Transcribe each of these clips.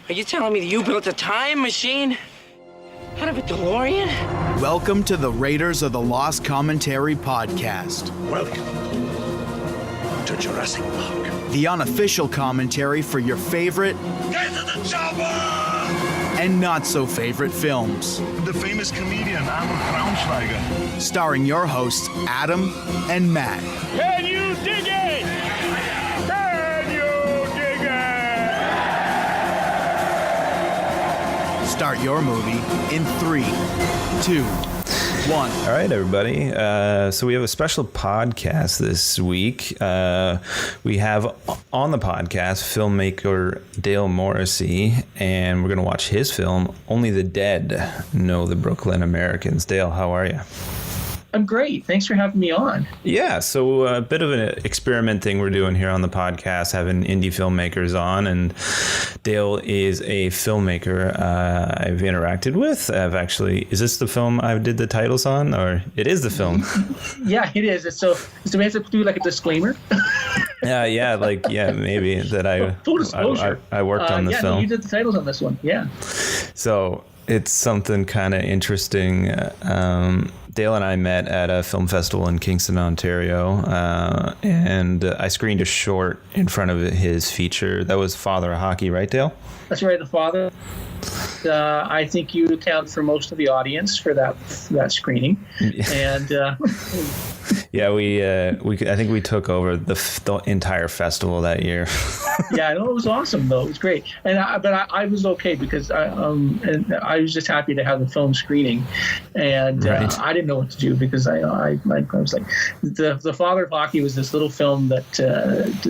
Are you telling me that you built a time machine out of a DeLorean? Welcome to the Raiders of the Lost Commentary podcast. Welcome to Jurassic Park. The unofficial commentary for your favorite Get to the chopper! and not so favorite films. The famous comedian Arnold Braunschweiger. Starring your hosts Adam and Matt. Can you dig it? Can you dig it? Start your movie in 3, 2, 1. All right, everybody. So we have a special podcast this week. We have on the podcast filmmaker Dale Morrisey, and we're going to watch his film, Only the Dead Know the Brooklyn Americans. Dale, how are you? I'm great. Thanks for having me on. Yeah, so a bit of an experiment thing we're doing here on the podcast, having indie filmmakers on, and Dale is a filmmaker I've interacted with. Is this the film I did the titles on, or it is the film? Yeah, it is. So we have to do like a disclaimer. Maybe that Full disclosure. I worked on the film. No, you did the titles on this one. Yeah. So it's something kind of interesting. Dale and I met at a film festival in Kingston, Ontario, and I screened a short in front of his feature. That was Father of Hockey, right, Dale? That's right, The Father. I think you account for most of the audience for that screening, and yeah, I think we took over the entire festival that year. Yeah, I know, it was awesome though. It was great, but I was okay because I was just happy to have the film screening, and right. I didn't know what to do because I was like, the Father of Hockey was this little film that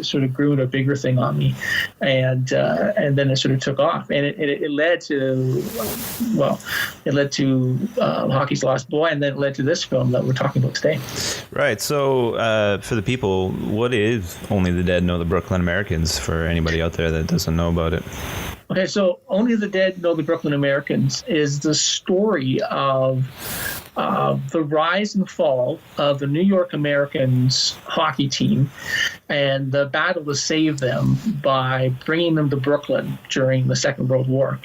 sort of grew into a bigger thing on me, and then it sort of took off, and it led to Hockey's Lost Boy, and then it led to this film that we're talking about today. Right. So for the people, what is Only the Dead Know the Brooklyn Americans for anybody out there that doesn't know about it? Okay, so Only the Dead Know the Brooklyn Americans is the story of the rise and fall of the New York Americans hockey team and the battle to save them by bringing them to Brooklyn during the Second World War.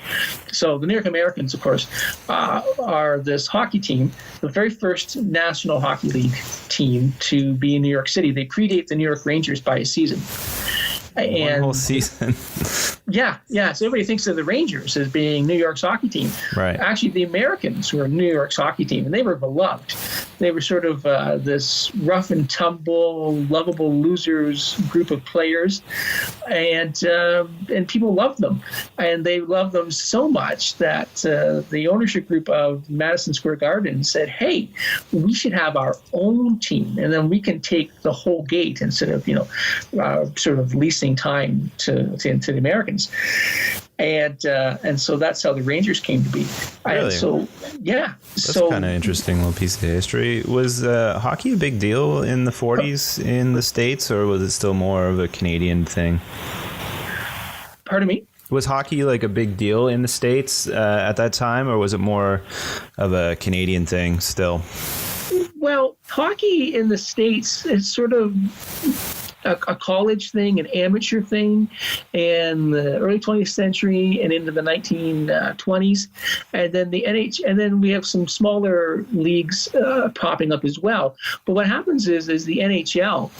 So the New York Americans, of course, are this hockey team, the very first National Hockey League team to be in New York City. They predate the New York Rangers by a season. One whole season. Yeah. So everybody thinks of the Rangers as being New York's hockey team. Right. Actually, the Americans were New York's hockey team, and they were beloved. They were sort of this rough and tumble, lovable losers group of players, and people loved them, and they loved them so much that the ownership group of Madison Square Garden said, "Hey, we should have our own team, and then we can take the whole gate instead of sort of leasing time to the Americans." And so that's how the Rangers came to be. Really? And so, yeah. That's kind of interesting little piece of history. Was hockey a big deal in the 40s in the States, or was it still more of a Canadian thing? Pardon me? Was hockey like a big deal in the States at that time, or was it more of a Canadian thing still? Well, hockey in the States is sort of a college thing, an amateur thing in the early 20th century and into the 1920s, and then the NH, and then we have some smaller leagues popping up as well. But what happens is the NHL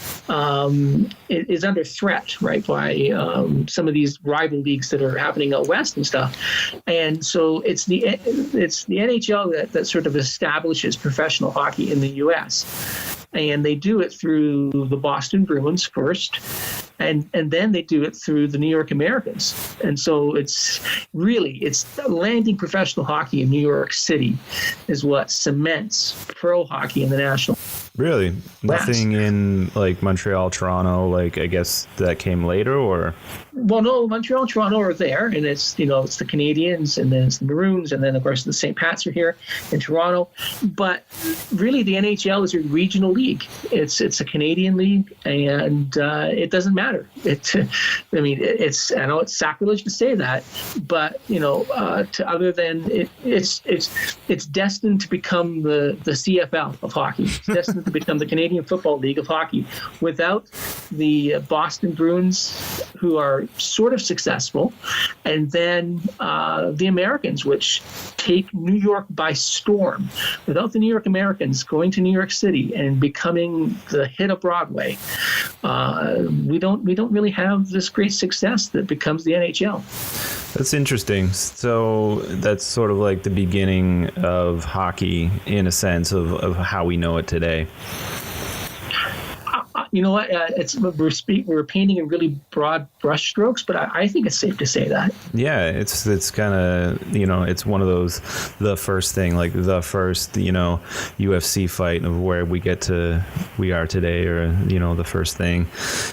is under threat, right, by some of these rival leagues that are happening out west and stuff, and so it's the NHL that sort of establishes professional hockey in the U.S. And they do it through the Boston Bruins first, and then they do it through the New York Americans. And so it's landing professional hockey in New York City is what cements pro hockey in the national. Really? Nothing in like Montreal, Toronto, like I guess that came later, or? Well, no, Montreal and Toronto are there, and it's the Canadians, and then it's the Maroons, and then of course the St. Pats are here in Toronto. But really, the NHL is a regional league. It's a Canadian league, and it doesn't matter. I know it's sacrilege to say that, but other than it's destined to become the CFL of hockey. It's destined created to become the Canadian Football League of Hockey without the Boston Bruins, who are sort of successful, and then the Americans, which take New York by storm. Without the New York Americans going to New York City and becoming the hit of Broadway, we don't really have this great success that becomes the NHL. That's interesting. So that's sort of like the beginning of hockey in a sense of how we know it today. You know what? We're painting in really broad brushstrokes, but I think it's safe to say that. Yeah, it's kind of, it's one of those, the first thing, like the first, UFC fight of where we are today, or the first thing.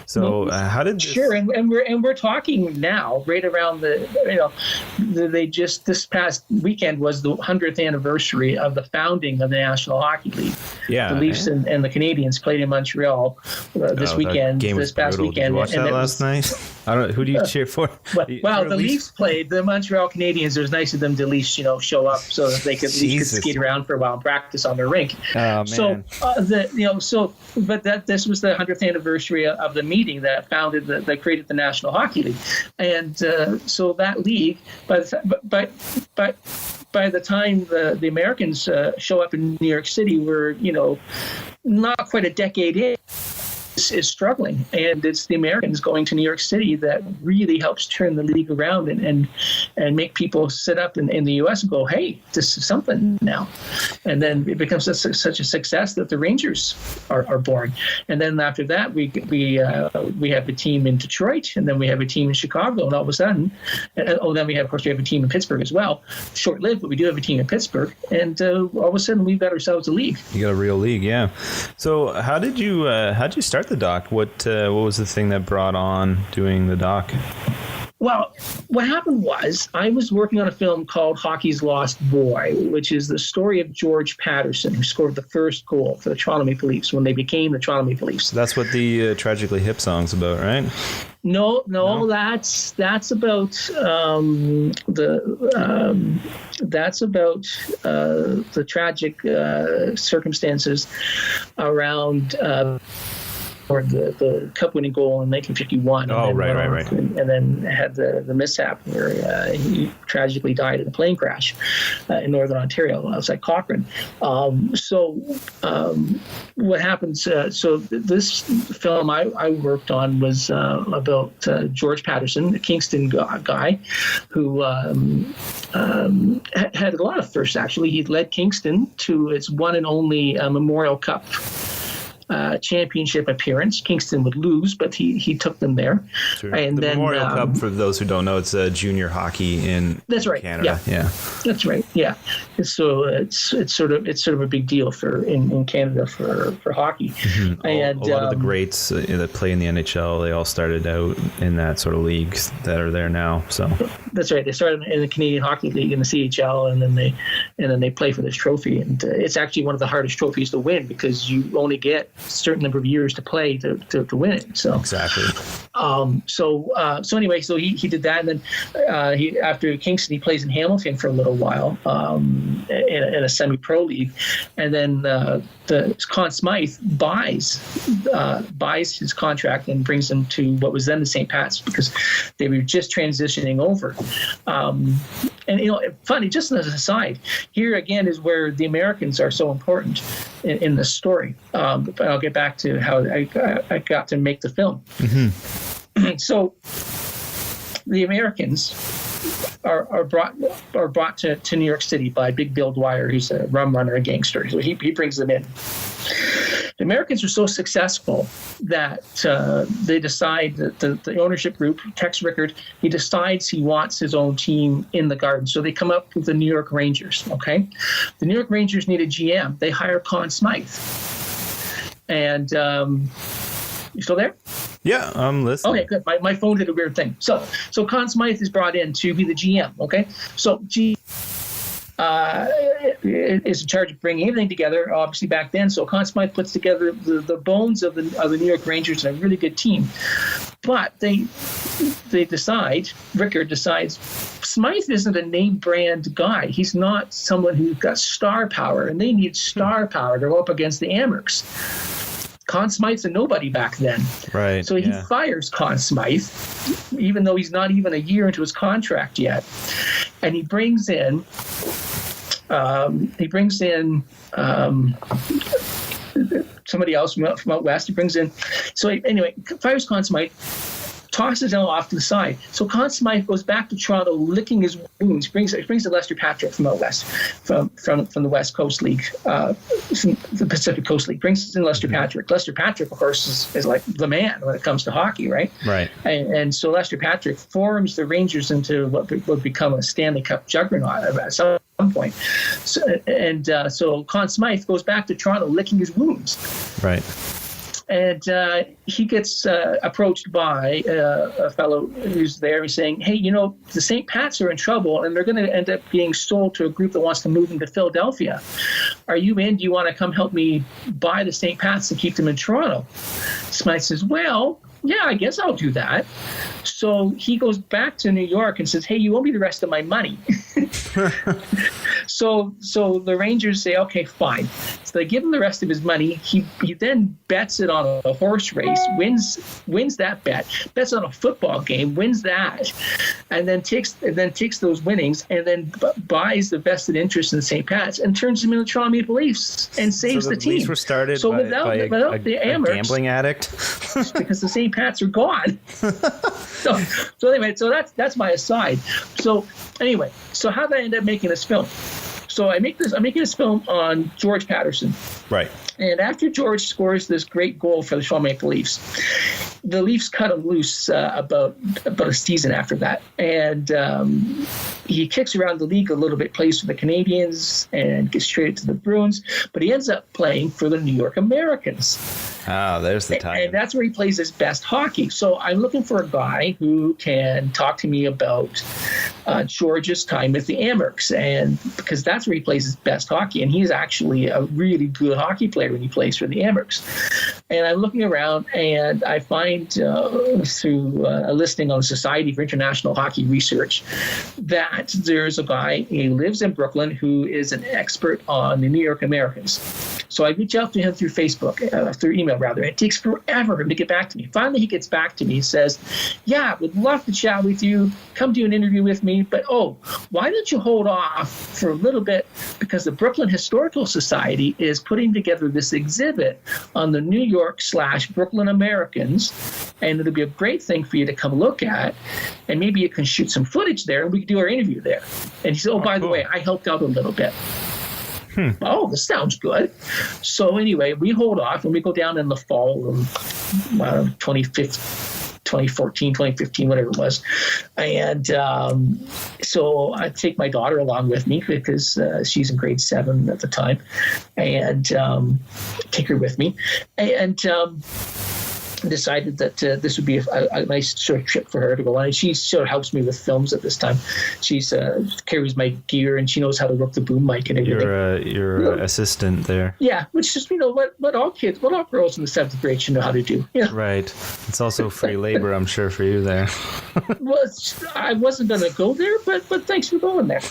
So how did this... Sure, and we're talking now right around this past weekend was the 100th anniversary of the founding of the National Hockey League. Yeah, the Leafs and the Canadians played in Montreal this past weekend. Did you watch that last night? I don't know. Who do you cheer for? Well, the Leafs played the Montreal Canadiens. It was nice of them to at least, show up so that they could at least skate around for a while and practice on their rink. Oh, man. So, this was the 100th anniversary of the meeting that created the National Hockey League. And so that league, but by the time the Americans show up in New York City, we're, not quite a decade in, is struggling, and it's the Americans going to New York City that really helps turn the league around and make people sit up in the U.S. and go, hey, this is something now. And then it becomes such a success that the Rangers are born. And then after that, we have a team in Detroit, and then we have a team in Chicago, and all of a sudden, then we have a team in Pittsburgh as well. Short-lived, but we do have a team in Pittsburgh, and all of a sudden we've got ourselves a league. You got a real league, yeah. So how did you start the doc? What was the thing that brought on doing the doc? Well, what happened was I was working on a film called Hockey's Lost Boy, which is the story of George Patterson, who scored the first goal for the Toronto Maple Leafs when they became the Toronto Maple Leafs. That's what the Tragically Hip song's about, right? No, that's about the tragic circumstances around or the cup-winning goal in 1951. Oh, right. And then had the mishap where he tragically died in a plane crash in Northern Ontario outside Cochrane. What happens? So this film I worked on was about George Patterson, the Kingston guy, who had a lot of firsts. Actually, he led Kingston to its one and only Memorial Cup championship appearance. Kingston would lose, but he took them there. Sure. And the then Memorial Cup, for those who don't know, it's junior hockey in Canada. Yeah, that's right. Yeah, so it's sort of a big deal in Canada for hockey. Mm-hmm. And a lot of the greats that play in the NHL, they all started out in that sort of leagues that are there now. So that's right. They started in the Canadian Hockey League in the CHL, and then they play for this trophy. And it's actually one of the hardest trophies to win because you only get a certain number of years to play to win it. So exactly. So anyway, so he did that, and then he after Kingston he plays in Hamilton for a little while in a semi-pro league, and then the Conn Smythe buys his contract and brings him to what was then the St. Pat's because they were just transitioning over. And funny, just as an aside, here again is where the Americans are so important in this story. But I'll get back to how I got to make the film. Mm-hmm. So the Americans are brought to New York City by Big Bill Dwyer, who's a rum runner, a gangster. So he brings them in. The Americans are so successful that they decide that the ownership group, Tex Rickard, he decides he wants his own team in the Garden. So they come up with the New York Rangers, okay? The New York Rangers need a GM. They hire Conn Smythe. And you still there? Yeah, I'm listening. Okay, good. My phone did a weird thing. So Conn Smythe is brought in to be the GM, okay? So is in charge of bringing everything together, obviously back then. So Conn Smythe puts together the bones of the New York Rangers and a really good team. But they decide, Rickard decides, Smythe isn't a name brand guy. He's not someone who's got star power, and they need star power to go up against the Amherst. Conn Smythe's a nobody back then. Right. So he fires Conn Smythe, even though he's not even a year into his contract yet. And he brings in somebody else from out west. He brings in, so anyway, fires Conn Smythe, tosses him off to the side. So Conn Smythe goes back to Toronto, licking his wounds. Brings in Lester Patrick from out west, from the West Coast League, from the Pacific Coast League. Brings in Lester Patrick. Lester Patrick, of course, is like the man when it comes to hockey, right? Right. And so Lester Patrick forms the Rangers into what would become a Stanley Cup juggernaut at some point. So Conn Smythe goes back to Toronto, licking his wounds. Right. And he gets approached by a fellow who's there and saying, hey, the St. Pats are in trouble and they're going to end up being sold to a group that wants to move them to Philadelphia. Are you in? Do you want to come help me buy the St. Pats and keep them in Toronto? Smythe says, well, yeah, I guess I'll do that. So he goes back to New York and says, hey, you owe me the rest of my money. So the Rangers say, okay, fine. So they give him the rest of his money. He then bets it on a horse race, wins that bet, bets on a football game, wins that, and then takes those winnings and then buys the vested interest in St. Pat's and turns them into the Toronto Maple Leafs and saves the team. Leafs were started so by without the Amherst, gambling addict. because the St. Pats are gone. So anyway, so that's my aside. So anyway, so how did I end up making this film? So I'm making this film on George Patterson. Right. And after George scores this great goal for the Toronto Maple Leafs, the Leafs cut him loose about a season after that. And he kicks around the league a little bit, plays for the Canadiens and gets traded to the Bruins. But he ends up playing for the New York Americans. Ah, there's the time. And that's where he plays his best hockey. So I'm looking for a guy who can talk to me about George's time with the Amherst, and because that's where he plays his best hockey. And he's actually a really good hockey player when he plays for the Amherst. And I'm looking around, and I find through a listing on the Society for International Hockey Research that there's a guy who lives in Brooklyn who is an expert on the New York Americans. So I reach out to him through Facebook, through email rather. It takes forever for him to get back to me. Finally, he gets back to me. He says, yeah, would love to chat with you. Come do an interview with me. But, why don't you hold off for a little bit? Because the Brooklyn Historical Society is putting together this exhibit on the New York/Brooklyn Americans. And it'll be a great thing for you to come look at. And maybe you can shoot some footage there and we can do our interview there. And he said, by the way, I helped out a little bit. Oh, this sounds good. So anyway, we hold off and we go down in the fall of 2014, 2015, whatever it was. And so I take my daughter along with me because she's in grade 7 at the time, and take her with me. And decided that this would be a nice sort of trip for her to go on. And she sort of helps me with films at this time. She's carries my gear and she knows how to work the boom mic and everything. Your assistant there. Yeah, which is what all girls in the 7th grade should know how to do. Yeah. Right. It's also free labor, I'm sure, for you there. Well, I wasn't going to go there, but thanks for going there.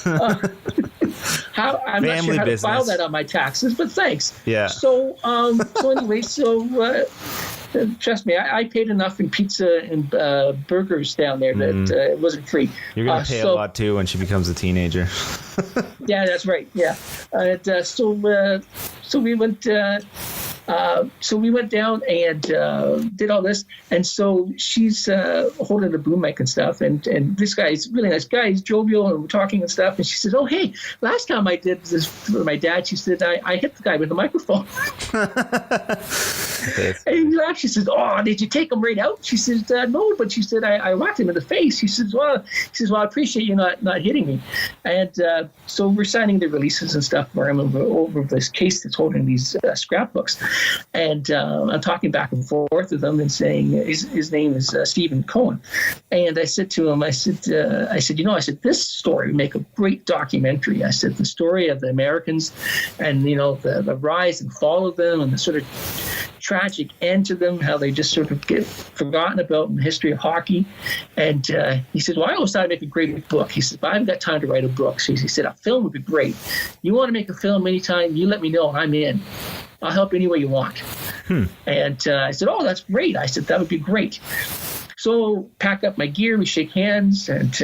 I'm not sure how to file that on my taxes, but thanks. Yeah. So anyway, trust me, I paid enough in pizza and burgers down there that it wasn't free. You're going to pay a lot, too, when she becomes a teenager. Yeah, that's right. Yeah. So we went down and did all this. And so she's holding the boom mic and stuff. And this guy's a really nice guy. He's jovial and we're talking and stuff. And she says, oh, hey, last time I did this for my dad, she said, I hit the guy with the microphone. And he laughed. She says, oh, did you take him right out? She says, no, but she said, I whacked him in the face. She says, well, I appreciate you not hitting me. And so we're signing the releases and stuff where I'm over this case that's holding these scrapbooks. And I'm talking back and forth with him and saying his name is Stephen Cohen. And I said to him, I said, this story would make a great documentary. I said, the story of the Americans and, the rise and fall of them and the sort of tragic end to them, how they just sort of get forgotten about in the history of hockey. And he said, well, I always thought I'd make a great book. He said, but I haven't got time to write a book. So he said, a film would be great. You want to make a film anytime, you let me know and I'm in. I'll help any way you want. And I said, oh, that's great. I said, that would be great. So pack up my gear, we shake hands, and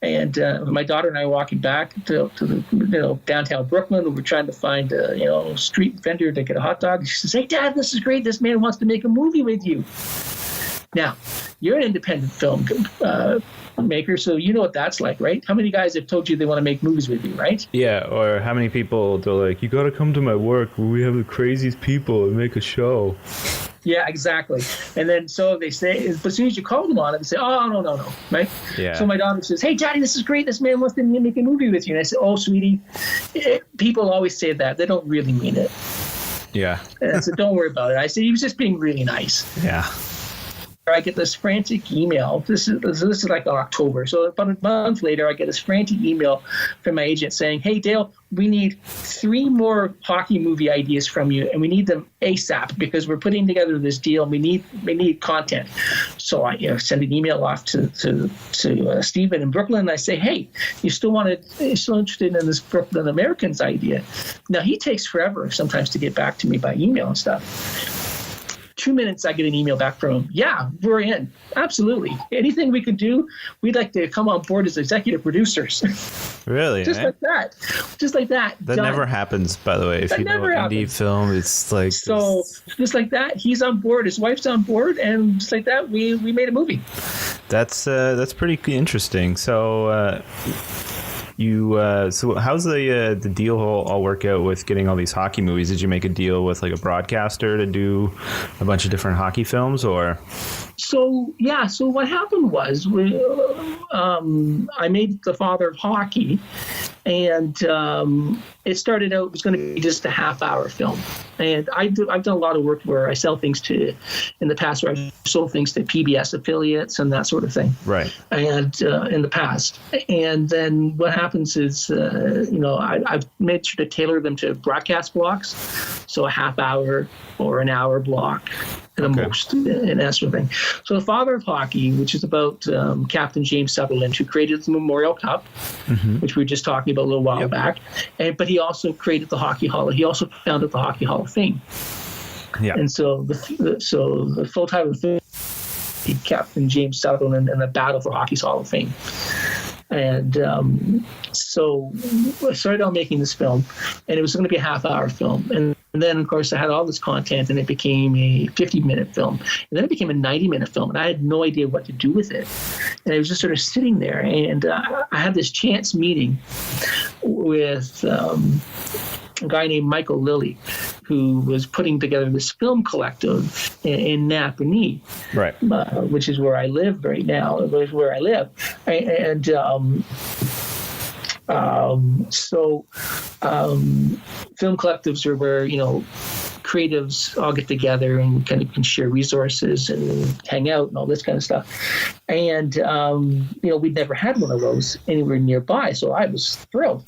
my daughter and I are walking back to the downtown Brooklyn, and we're trying to find a street vendor to get a hot dog. She says, hey, Dad, this is great. This man wants to make a movie with you. Now, you're an independent film maker, so you know what that's like, right? How many guys have told you they want to make movies with you, right? Yeah, or how many people they're like, you got to come to my work where we have the craziest people and make a show. Yeah, exactly. And then so they say, but as soon as you call them on it, they say, oh, no, right? Yeah. So my daughter says, hey, Daddy, this is great. This man wants to make a movie with you. And I said, oh, sweetie, people always say that. They don't really mean it. Yeah. And I said, don't worry about it. I said, he was just being really nice. Yeah. I get this frantic email. This is like October. So about a month later, I get this frantic email from my agent saying, hey, Dale, we need 3 more hockey movie ideas from you, and we need them ASAP because we're putting together this deal. We need content. So I send an email off to Stephen in Brooklyn, and I say, hey, you're still interested in this Brooklyn Americans idea? Now, he takes forever sometimes to get back to me by email and stuff. 2 minutes, I get an email back from him. Yeah, we're in. Absolutely. Anything we could do, we'd like to come on board as executive producers. Really? Just like that. Just like that. That never happens, by the way. If you know indie film, it's like... So, just like that, he's on board, his wife's on board, and just like that, we made a movie. That's pretty interesting. So... so how's the deal all work out with getting all these hockey movies? Did you make a deal with like a broadcaster to do a bunch of different hockey films, or? So what happened was I made The Father of Hockey, and it started out, it was going to be just a half-hour film. And I've done a lot of work where I sell things in the past, where I sold things to PBS affiliates and that sort of thing. Right. And in the past. And then what happens is, I've made sure to tailor them to broadcast blocks. So a half hour or an hour block at the most, and that sort of thing. So The Father of Hockey, which is about Captain James Sutherland, who created the Memorial Cup, which we were just talking about a little while back. But he also created the Hockey Hall. He also founded the Hockey Hall of Fame. Yeah. And so the full title of the film, Captain James Sutherland and the Battle for Hockey's Hall of Fame. And so I started out making this film, and it was going to be a half-hour film. And then, of course, I had all this content, and it became a 50-minute film. And then it became a 90-minute film, and I had no idea what to do with it. And I was just sort of sitting there, and I had this chance meeting with a guy named Michael Lilly, who was putting together this film collective in Napanee, right? Which is where I live right now. Is where I live, and film collectives are where creatives all get together and kind of can share resources and hang out and all this kind of stuff. And we'd never had one of those anywhere nearby, so I was thrilled.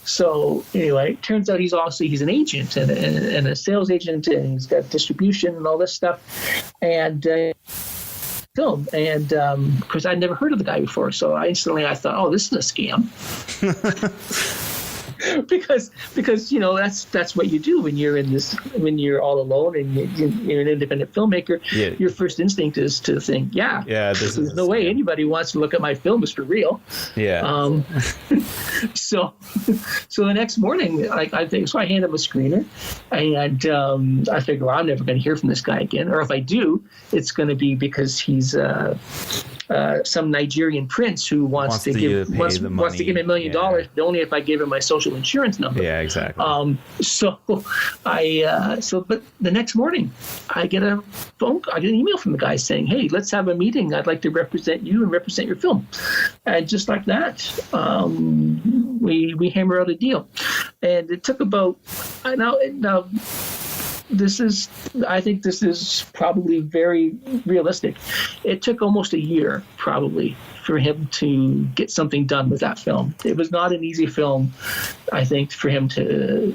So anyway, it turns out he's an agent and a sales agent, and he's got distribution and all this stuff, and film. And of course, I'd never heard of the guy before, so I thought, oh, this is a scam. because that's what you do when you're all alone and you're an independent filmmaker. Yeah. Your first instinct is to think, there's no way anybody wants to look at my film is for real. Yeah. So the next morning, I hand him a screener, and I figure, well, I'm never going to hear from this guy again, or if I do, it's going to be because he's some Nigerian prince who wants to give me $1 million, but only if I give him my social insurance number. Yeah, exactly. But the next morning, I get an email from the guy saying, "Hey, let's have a meeting. I'd like to represent you and represent your film." And just like that, we hammer out a deal. And it took about now. I think this is probably very realistic. It took almost a year, probably, for him to get something done with that film. It was not an easy film, I think, for him to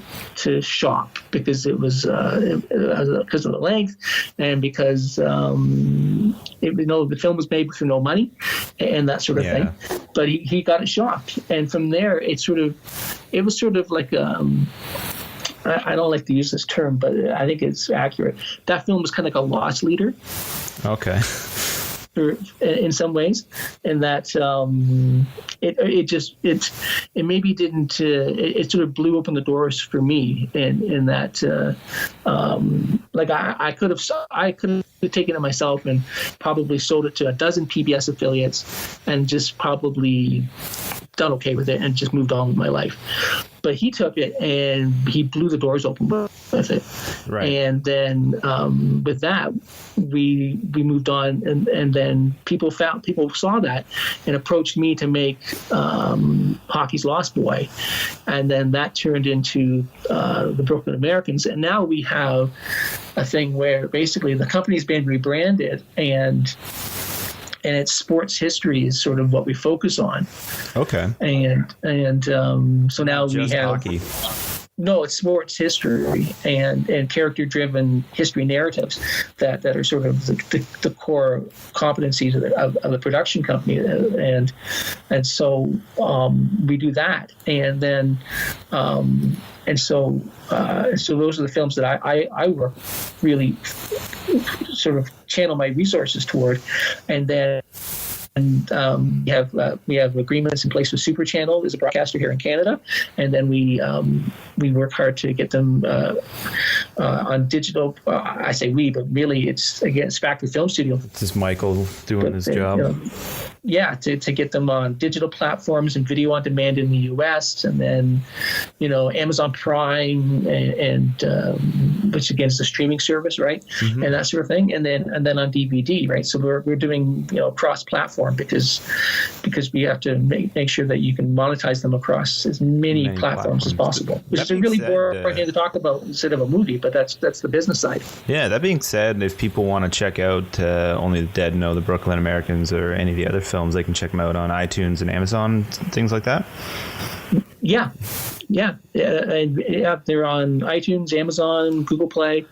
shop, because it was because of the length, and because the film was made for no money and that sort of thing. But he got it shopped, and from there it was sort of like I don't like to use this term, but I think it's accurate. That film was kind of like a loss leader. Okay. In some ways, and that it maybe didn't. It sort of blew open the doors for me, in that like I could have taken it myself and probably sold it to a dozen PBS affiliates and just probably done okay with it and just moved on with my life. But he took it and he blew the doors open with it. Right. And then with that, we moved on, and then people saw that and approached me to make Hockey's Lost Boy, and then that turned into the Brooklyn Americans, and now we have a thing where basically the company's been rebranded, and it's sports history is sort of what we focus on. Okay. And so now we have hockey. No, it's sports history and character-driven history narratives that are sort of the core competencies of the production company, and so we do that, and then so those are the films that I work really sort of channel my resources toward, and then. And we have agreements in place with Super Channel as a broadcaster here in Canada, and then we work hard to get them on digital. I say we, but really it's Factory Film Studio. This is Michael doing his job. To get them on digital platforms and video on demand in the U.S. and then Amazon Prime and which again is the streaming service, right? Mm-hmm. And that sort of thing, and then on DVD, right? So we're doing cross platform because we have to make sure that you can monetize them across as many platforms as possible, which is a really boring thing to talk about instead of a movie, but that's the business side. Yeah, that being said, if people want to check out Only the Dead Know, the Brooklyn Americans, or any of the other films, they can check them out on iTunes and Amazon, things like that. Yeah, they're on iTunes, Amazon, Google Play,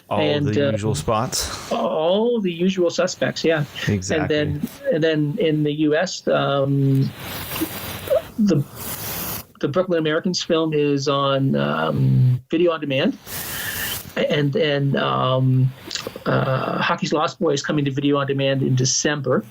all the usual spots. All the usual suspects, yeah. Exactly. And then in the U.S., the Brooklyn Americans film is on video on demand, and then Hockey's Lost Boy is coming to video on demand in December.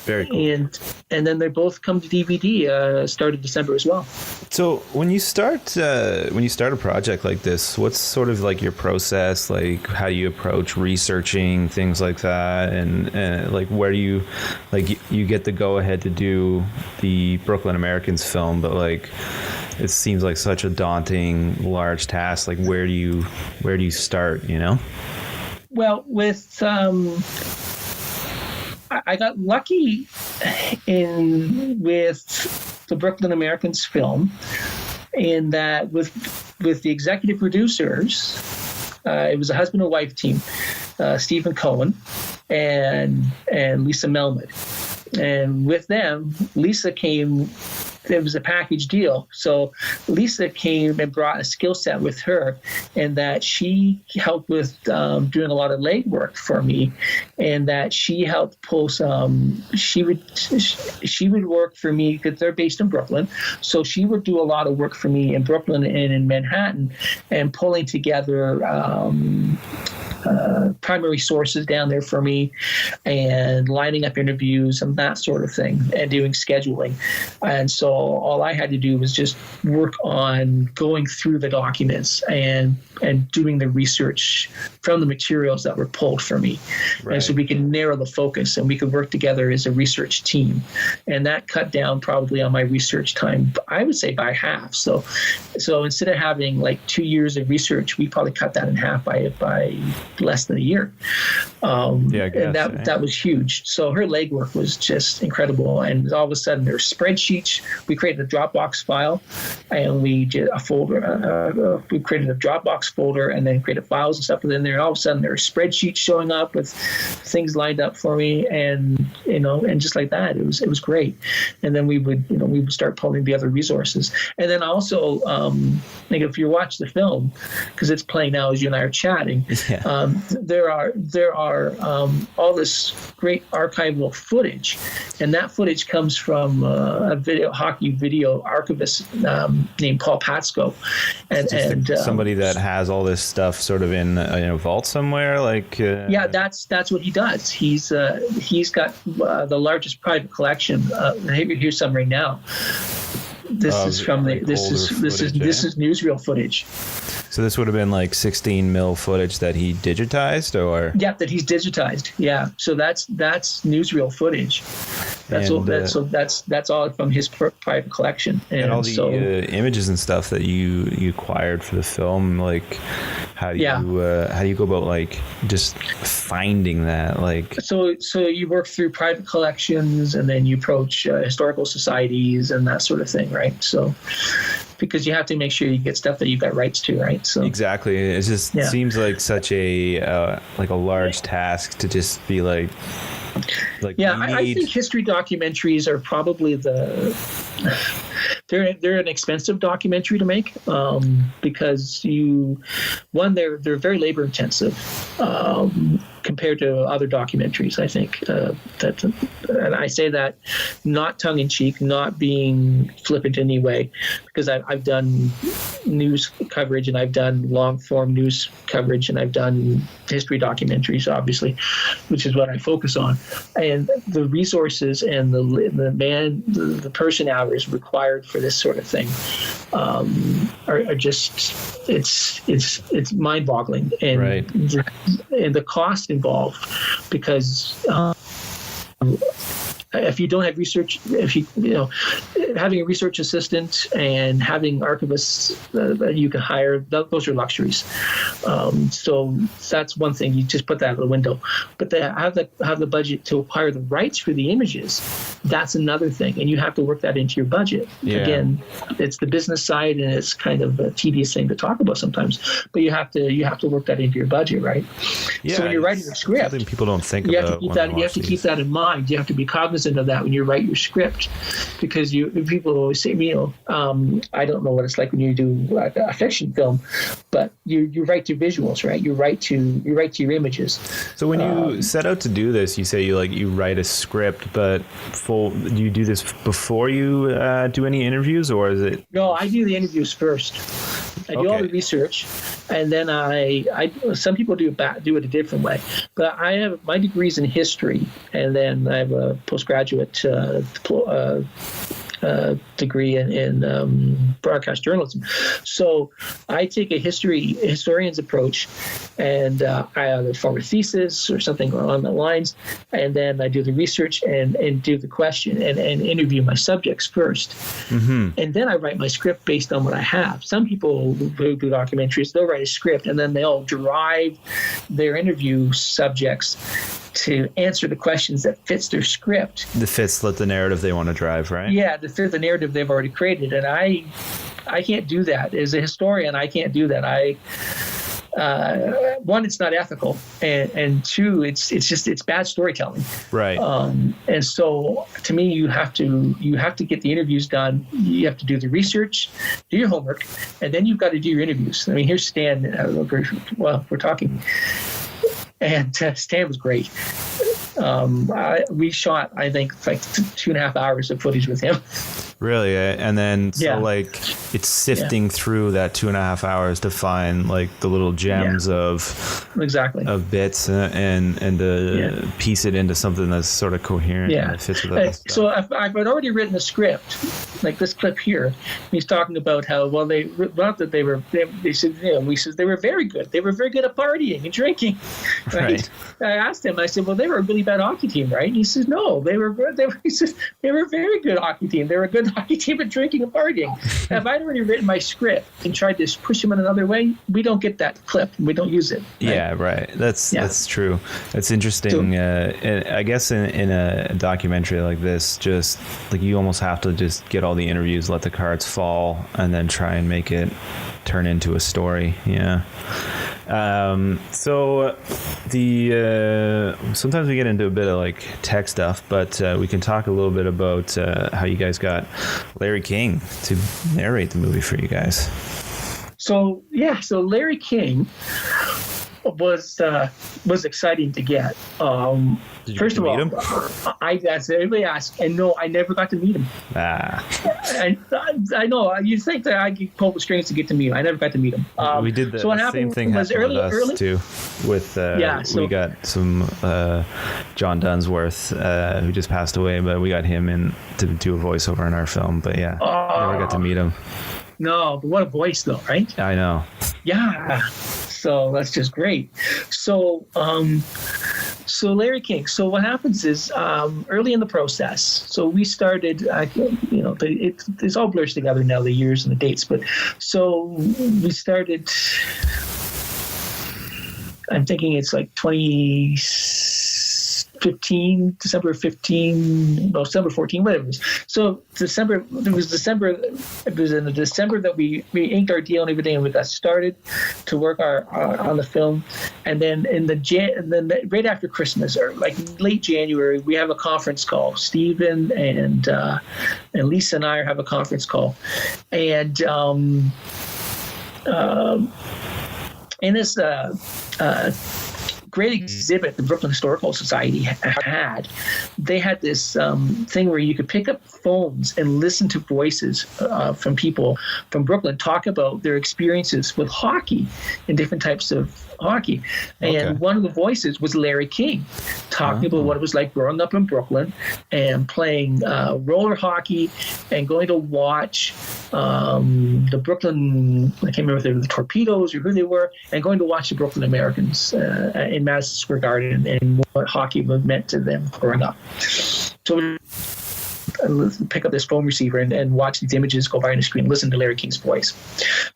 Very cool. And then they both come to DVD start of December as well. So when you start a project like this, what's sort of like your process? Like, how do you approach researching things like that, and like where do you you get the go ahead to do the Brooklyn Americans film, but like it seems like such a daunting, large task. Like where do you start? Well, with I got lucky with the Brooklyn Americans film in that with the executive producers, it was a husband and wife team, Stephen Cohen and Lisa Melmud. And with them, Lisa came. It was a package deal. So Lisa came and brought a skill set with her, and that she helped with doing a lot of legwork for me, and that she helped pull some. She would work for me because they're based in Brooklyn, so she would do a lot of work for me in Brooklyn and in Manhattan, and pulling together primary sources down there for me, and lining up interviews and that sort of thing, and doing scheduling. And so all I had to do was just work on going through the documents and doing the research from the materials that were pulled for me. Right. And so we could narrow the focus, and we could work together as a research team. And that cut down probably on my research time, I would say, by half. So instead of having like 2 years of research, we probably cut that in half by less than a year. And that was huge. So her legwork was just incredible. And all of a sudden, there's spreadsheets. We created a Dropbox file, and we did a folder. We created a Dropbox folder, and then created files and stuff within there. And all of a sudden, there are spreadsheets showing up with things lined up for me, and and just like that, it was great. And then we would start pulling the other resources. And then also, like if you watch the film, because it's playing now as you and I are chatting, there are all this great archival footage, and that footage comes from a hockey video archivist named Paul Patsko, and somebody that has all this stuff sort of in a vault somewhere, like that's what he does. He's got the largest private collection. Here's some right now. This is newsreel footage. So this would have been like 16 mil footage that he digitized, or that he's digitized. Yeah. So that's newsreel footage. That's all from his private collection. And all the images and stuff that you acquired for the film, like how do you go about like just finding that? Like so you work through private collections, and then you approach historical societies and that sort of thing, right? So because you have to make sure you get stuff that you've got rights to, right? So exactly, it just seems like such a like a large task to just be like I think history documentaries are probably they're an expensive documentary to make, because they're very labor intensive compared to other documentaries. I think and I say that not tongue in cheek, not being flippant in any way, because I've done news coverage, and I've done long form news coverage, and I've done history documentaries, obviously, which is what I focus on. And the resources and the person hours required for this sort of thing are just it's mind-boggling, and right. And the cost involved, because if you don't have research, having a research assistant and having archivists that you can hire, those are luxuries. So that's one thing. You just put that out the window. But to have the budget to acquire the rights for the images, that's another thing, and you have to work that into your budget. Yeah. Again, it's the business side, and it's kind of a tedious thing to talk about sometimes. But you have to work that into your budget, right? Yeah. So when you're writing a script, something people don't think about. You have to keep that in mind. You have to be cognizant of that when you write your script, because people always say, I don't know what it's like when you do a fiction film, but you write to visuals, right? You write to your images. So when you set out to do this, you say you write a script, but do you do this before you do any interviews, or is it? No, I do the interviews first. I do all the research, and then I some people do it a different way. But I have my degrees in history, and then I have a postgraduate degree in broadcast journalism. So I take a historian's approach, and I either form a thesis or something along the lines, and then I do the research and do the question and interview my subjects first. Mm-hmm. And then I write my script based on what I have. Some people who do documentaries, they'll write a script, and then they'll derive their interview subjects to answer the questions that fits their script. The fits the narrative they want to drive, right? Yeah, to fit the narrative they've already created. And I can't do that. As a historian, I can't do that. One, it's not ethical, and two, it's bad storytelling. Right. And so to me, you have to get the interviews done. You have to do the research, do your homework, and then you've got to do your interviews. I mean, here's Stan. We're talking. And Stan was great. We shot, I think, like 2.5 hours of footage with him. Really? And then, it's sifting through that 2.5 hours to find like the little gems of bits and to piece it into something that's sort of coherent and it fits with other stuff. So I've already written a script, like this clip here. He's talking about how they said, we said they were very good. They were very good at partying and drinking, right? I asked him. I said, well, they were a really bad hockey team, right? And he says, no, they were good. He says they were a very good hockey team. They were a good hockey team at drinking and partying. If I'd already written my script and tried to push him in another way, we don't get that clip. We don't use it. Right? Yeah, right. That's true. It's interesting. I guess in a documentary like this, just like you almost have to just get all the interviews, let the cards fall, and then try and make it turn into a story. Yeah. So sometimes we get into a bit of like tech stuff, but we can talk a little bit about how you guys got Larry King to narrate the movie for you guys. So Larry King was exciting to get. First of all, everybody asked, and no, I never got to meet him. I know you think that I could pull the strings to get to meet him. I never got to meet him. We did the same thing was happened with us early too. With we got some John Dunsworth who just passed away, but we got him in to do a voiceover in our film. But never got to meet him. No, but what a voice though, right? I know. Yeah. So that's just great. So Larry King. So what happens is early in the process. So we started. It's all blurs together now, the years and the dates. But so we started. I'm thinking it's like 2015, December 14, whatever it was. So it was in the December that we inked our deal and everything, and we got started to work on the film. And then right after Christmas, or like late January, we have a conference call. Stephen and Lisa and I have a conference call, and in this great exhibit the Brooklyn Historical Society had, they had this thing where you could pick up phones and listen to voices from people from Brooklyn talk about their experiences with hockey and different types of hockey. And one of the voices was Larry King, talking about what it was like growing up in Brooklyn and playing roller hockey and going to watch the Brooklyn, I can't remember if they were the Torpedoes or who they were, and going to watch the Brooklyn Americans in Madison Square Garden and what hockey was meant to them growing up. So pick up this phone receiver and watch these images go by on the screen, listen to Larry King's voice.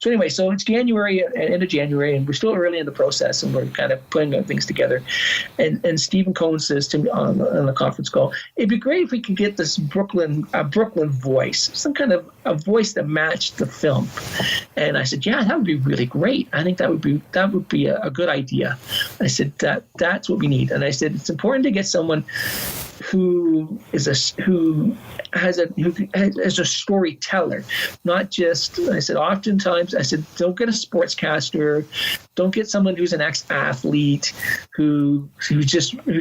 So anyway, so it's January, end of January, and we're still early in the process, and we're kind of putting things together. And Stephen Cohen says to me on the conference call, it'd be great if we could get this Brooklyn voice, some kind of a voice that matched the film. And I said, yeah, that would be really great. I think that would be a good idea. I said that's what we need. And I said it's important to get someone who is a storyteller, not just. I said oftentimes don't get a sportscaster, don't get someone who's an ex-athlete who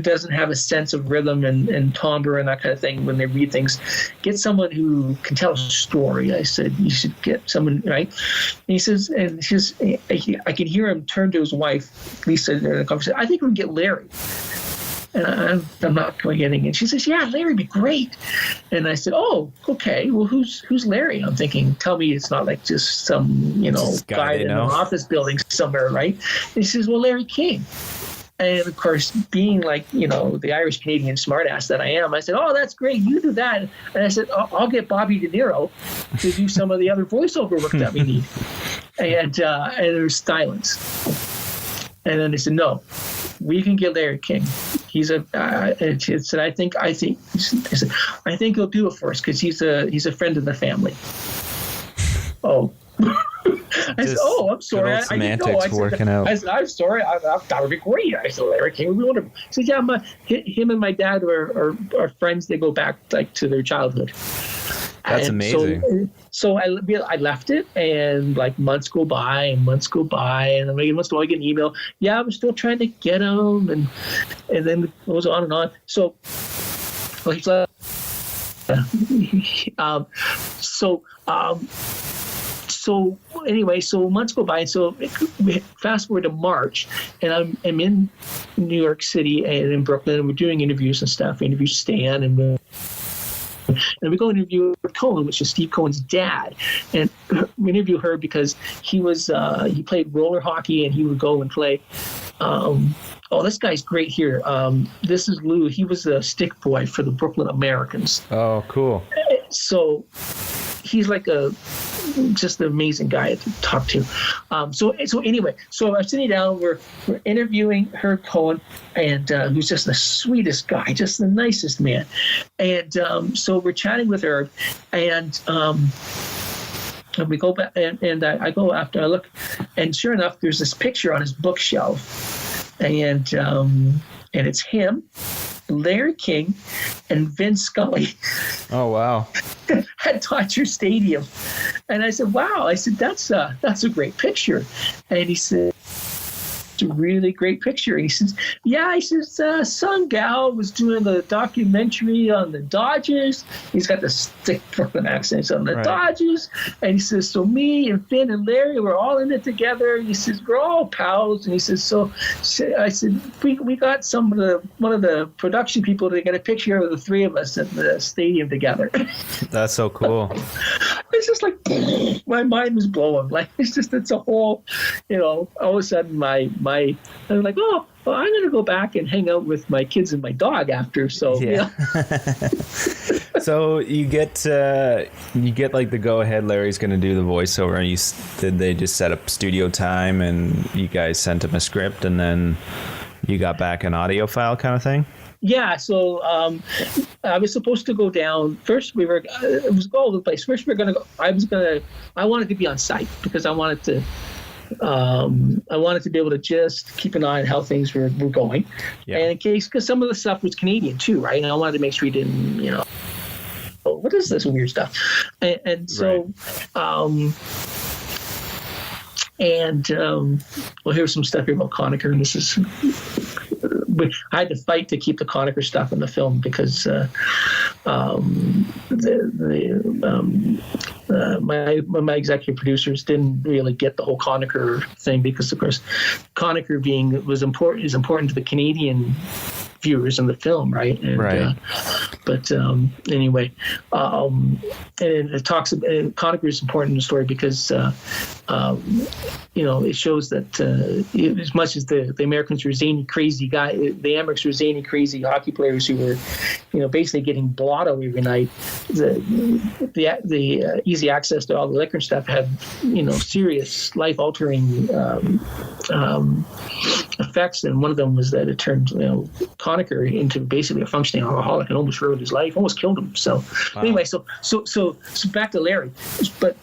doesn't have a sense of rhythm and timbre and that kind of thing when they read things. Get someone who can tell a story. I said you should get someone, right? And he says, I can hear him turn to his wife, Lisa, in the conversation. I think we can get Larry. And I'm not going anything. And she says, yeah, Larry would be great. And I said, oh, okay. Well, who's Larry? I'm thinking, tell me it's not like just some, guy in an office building somewhere, right? And she says, well, Larry King. And of course, being like, the Irish Canadian smartass that I am, I said, oh, that's great. You do that. And I said, I'll get Bobby De Niro to do some of the other voiceover work that we need. And there was silence. And then they said, no, we can get Larry King. He said, I think he'll do it for us because he's a friend of the family. Oh. I said, oh, I'm sorry. I didn't know. I said, I'm sorry. That would be great. I said, Larry King would be wonderful. He said, yeah, him and my dad are friends. They go back like to their childhood. That's amazing. So I left it, and like months go by, and once in a while I get an email. Yeah, I'm still trying to get him, and then it goes on and on. So, he's like, so anyway, so months go by, and so we fast forward to March, and I'm in New York City and in Brooklyn, and we're doing interviews and stuff. We interview Stan, and we go interview Cohen, which is Steve Cohen's dad, and we interview her because he played roller hockey, and he would go and play. This guy's great here. This is Lou. He was a stick boy for the Brooklyn Americans. Oh, cool. So he's like just an amazing guy to talk to. So anyway, so I'm sitting down, we're interviewing Herb Cohen, and who's just the sweetest guy, just the nicest man. And so we're chatting with Herb, and we go back, and I go after I look, and sure enough, there's this picture on his bookshelf, and it's him, Larry King, and Vince Scully. Oh, wow. At Dodger Stadium. And I said, wow. I said, that's a great picture. And he said, it's a really great picture. And he says, yeah, he says, son Gal was doing a documentary on the Dodgers. He's got this thick Brooklyn accent. He's on the Dodgers. And he says, so me and Finn and Larry, we're all in it together. And he says, we're all pals. And he says, so I said, we got one of the production people to get a picture of the three of us at the stadium together. That's so cool. It's just like my mind was blowing. Like it's a whole, all of a sudden I'm like, oh, well, I'm gonna go back and hang out with my kids and my dog after. So yeah. So you get like the go ahead. Larry's gonna do the voiceover, and did they just set up studio time, and you guys sent him a script, and then you got back an audio file kind of thing? Yeah, so I was supposed to go down. First, it was all over the place. First, we were going to go. I wanted to be on site because I wanted to be able to just keep an eye on how things were going. Yeah. And in case, because some of the stuff was Canadian too, right? And I wanted to make sure he didn't, what is this weird stuff? And so, well, here's some stuff here about Conacher, and this is. I had to fight to keep the Conacher stuff in the film because my executive producers didn't really get the whole Conacher thing because, of course, Conacher is important to the Canadian viewers in the film, right? And, but anyway, and it talks about Conacher is important in the story because it shows that as much as the Americans were zany, crazy guys, the Amerks were zany, crazy hockey players who were, basically getting blotto every night. The easy access to all the liquor and stuff had, serious life-altering effects, and one of them was that it turned, Conacher into basically a functioning alcoholic and almost ruined his life, almost killed him. So anyway, so back to Larry, but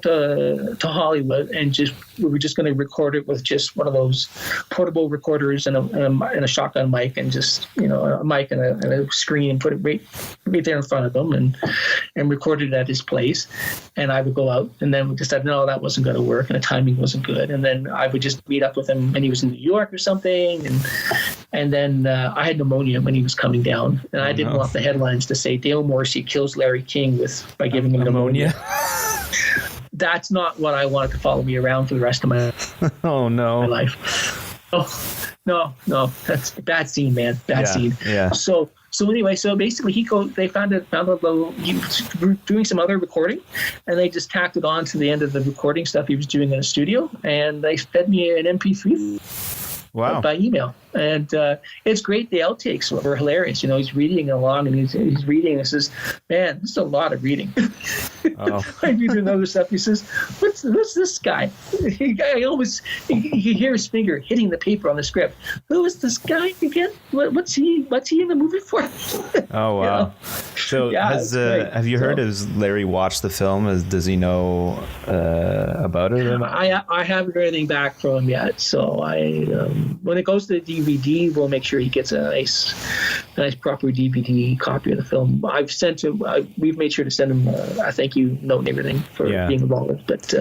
to Hollywood, and we were just going to record it with just one of those portable recorders and a shotgun mic, and just a mic and a screen, and put it right there in front of them, and recorded it at his place. And I would go out, and then we decided no, that wasn't going to work, and the timing wasn't good. And then I would just meet up with him when he was in New York or something, and then I had pneumonia when he was coming down, and I didn't want the headlines to say Dale Morrisey kills Larry King by giving him pneumonia. That's not what I wanted to follow me around for the rest of my my life. Oh, no, that's a bad scene, man. Bad scene. Yeah. So anyway, so basically they found he was doing some other recording, and they just tacked it on to the end of the recording stuff he was doing in the studio, and they fed me an MP3 by email. And it's great. The outtakes were hilarious. He's reading along, and he's reading and says, man, this is a lot of reading. I read another stuff. He says, what's this guy? You hear his finger hitting the paper on the script. Who is this guy again? What's he in the movie for? Oh, wow. So have you heard, has Larry watched the film? Does he know about it? I haven't heard anything back from him yet. So when it goes to the DVD, we'll make sure he gets a nice nice proper DVD copy of the film. I've sent him. We've made sure to send him a thank you note and everything for being involved. But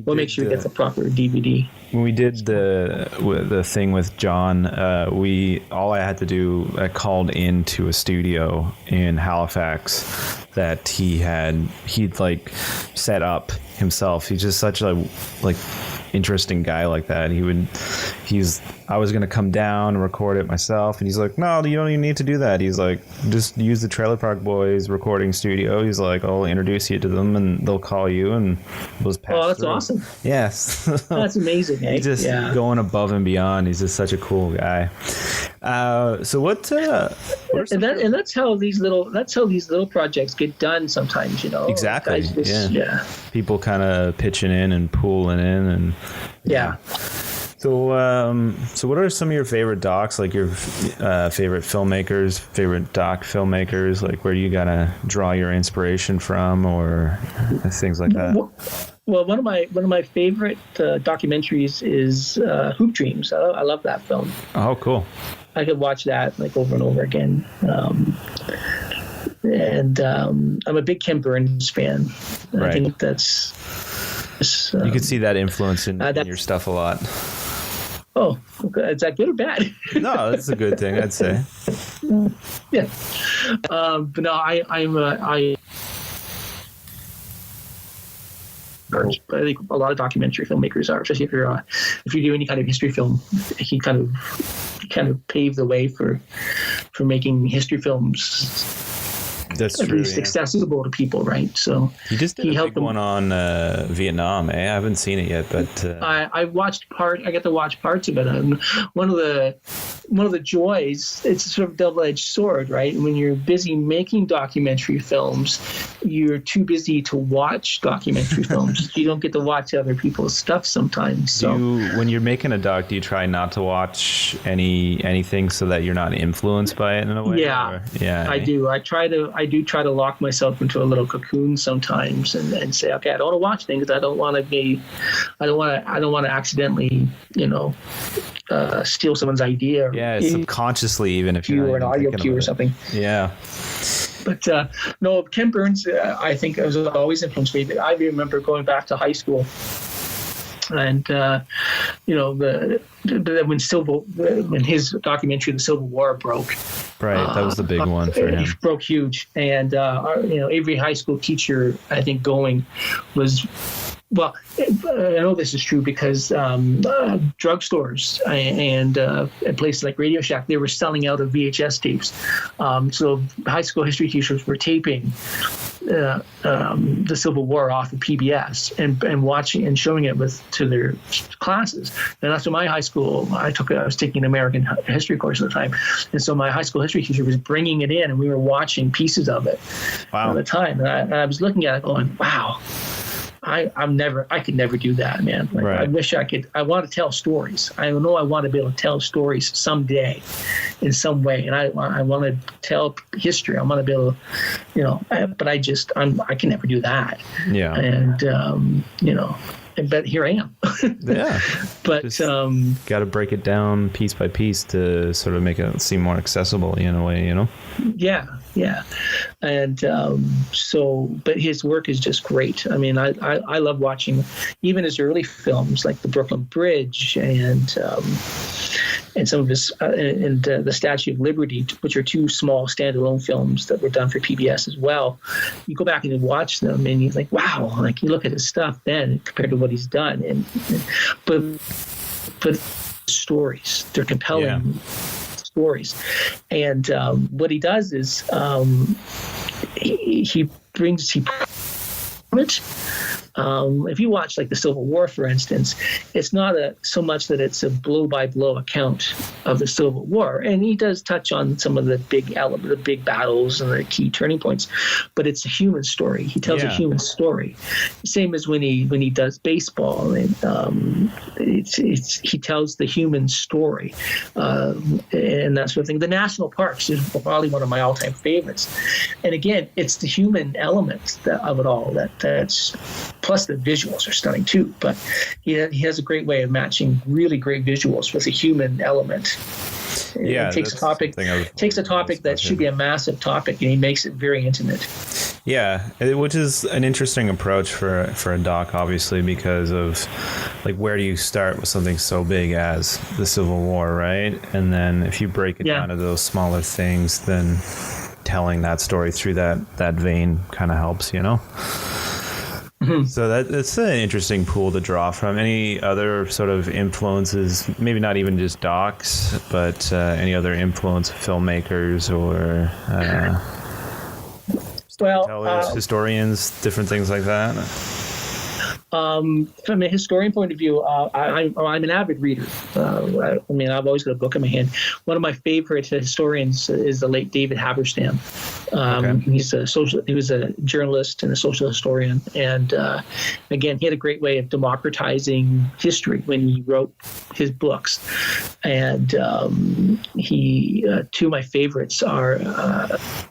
we'll make sure he gets a proper DVD. When we did the thing with John, all I had to do, I called into a studio in Halifax that he'd like set up himself. He's just such a interesting guy like that. I was gonna come down and record it myself, and he's like, no, you don't even need to do that. He's like, just use the Trailer Park Boys recording studio. He's like, I'll introduce you to them and they'll call you and we'll just pass that's through. Awesome. Yes. That's amazing. He's just going above and beyond. He's just such a cool guy. So what and that's how these little projects get done sometimes, you know. Exactly. Yeah. People kind of pitching in and pooling in and yeah. So what are some of your favorite docs, like your favorite filmmakers, favorite doc filmmakers? Like, where do you gotta draw your inspiration from, or things like that? Well, one of my favorite documentaries is Hoop Dreams. I love that film. Oh, cool. I could watch that like over and over again. And I'm a big Ken Burns fan. Right. I think that's. You could see that influence in your stuff a lot. Oh, okay. Is that good or bad? No, that's a good thing, I'd say. Yeah. But no, I think a lot of documentary filmmakers are, especially if you do any kind of history film. He kind of paved the way for making history films. That's at true, least accessible to people, right? So he just did a big one on Vietnam. I haven't seen it yet, but I watched I got to watch parts of it. And one of the joys, it's a sort of double-edged sword, right? When you're busy making documentary films, you're too busy to watch documentary films. You don't get to watch other people's stuff sometimes. So when you're making a doc, do you try not to watch anything so that you're not influenced by it in a way? Yeah, I do. I do try to lock myself into a little cocoon sometimes and say, okay, I don't want to watch things. I don't want to accidentally, steal someone's idea. Yeah, subconsciously, even if you're an audio cue or something. Yeah. But no, Ken Burns, I think has always influenced me. I remember going back to high school. And when his documentary "The Civil War" broke, right, that was the big one for him. It broke huge, and every high school teacher I think going was. Well, I know this is true because drugstores and places like Radio Shack, they were selling out of VHS tapes. So high school history teachers were taping the Civil War off of PBS and watching and showing it to their classes. And after my high school, I was taking an American history course at the time, and so my high school history teacher was bringing it in, and we were watching pieces of it at the time. And I was looking at it, going, "Wow." I could never do that, man. Right. I wish I could. I want to tell stories. I know I want to be able to tell stories someday, in some way, and I want to tell history. I want to be able to, but I can never do that. Yeah. And but here I am. Yeah. But got to break it down piece by piece to sort of make it seem more accessible in a way, Yeah. And but his work is just great. I mean, I love watching even his early films like The Brooklyn Bridge and some of his and The Statue of Liberty, which are two small standalone films that were done for PBS as well. You go back and you watch them, and you're like, wow! Like you look at his stuff then compared to what he's done, but stories, they're compelling. Yeah. Stories, and what he does is he brings if you watch like the Civil War, for instance, it's not so much that it's a blow-by-blow account of the Civil War, and he does touch on some of the big battles and the key turning points, but it's a human story. He tells a human story. Same as when he does baseball, and he tells the human story, and that sort of thing. The national parks is probably one of my all-time favorites, and again, it's the human element of it all that's. Plus, the visuals are stunning too. But he has a great way of matching really great visuals with a human element. Yeah, It takes that's a topic, something I was- takes a topic that should be a massive topic, and he makes it very intimate. Yeah, which is an interesting approach for a doc, obviously, because of like where do you start with something so big as the Civil War, right? And then if you break it down to those smaller things, then telling that story through that vein kind of helps, you know. So that's an interesting pool to draw from. Any other sort of influences, maybe not even just docs, but any other influence of filmmakers or storytellers, historians, different things like that? From a historian point of view, I'm an avid reader. I've always got a book in my hand. One of my favorite historians is the late David Haberstam. He was a journalist and a social historian, and again, he had a great way of democratizing history when he wrote his books. And two of my favorites are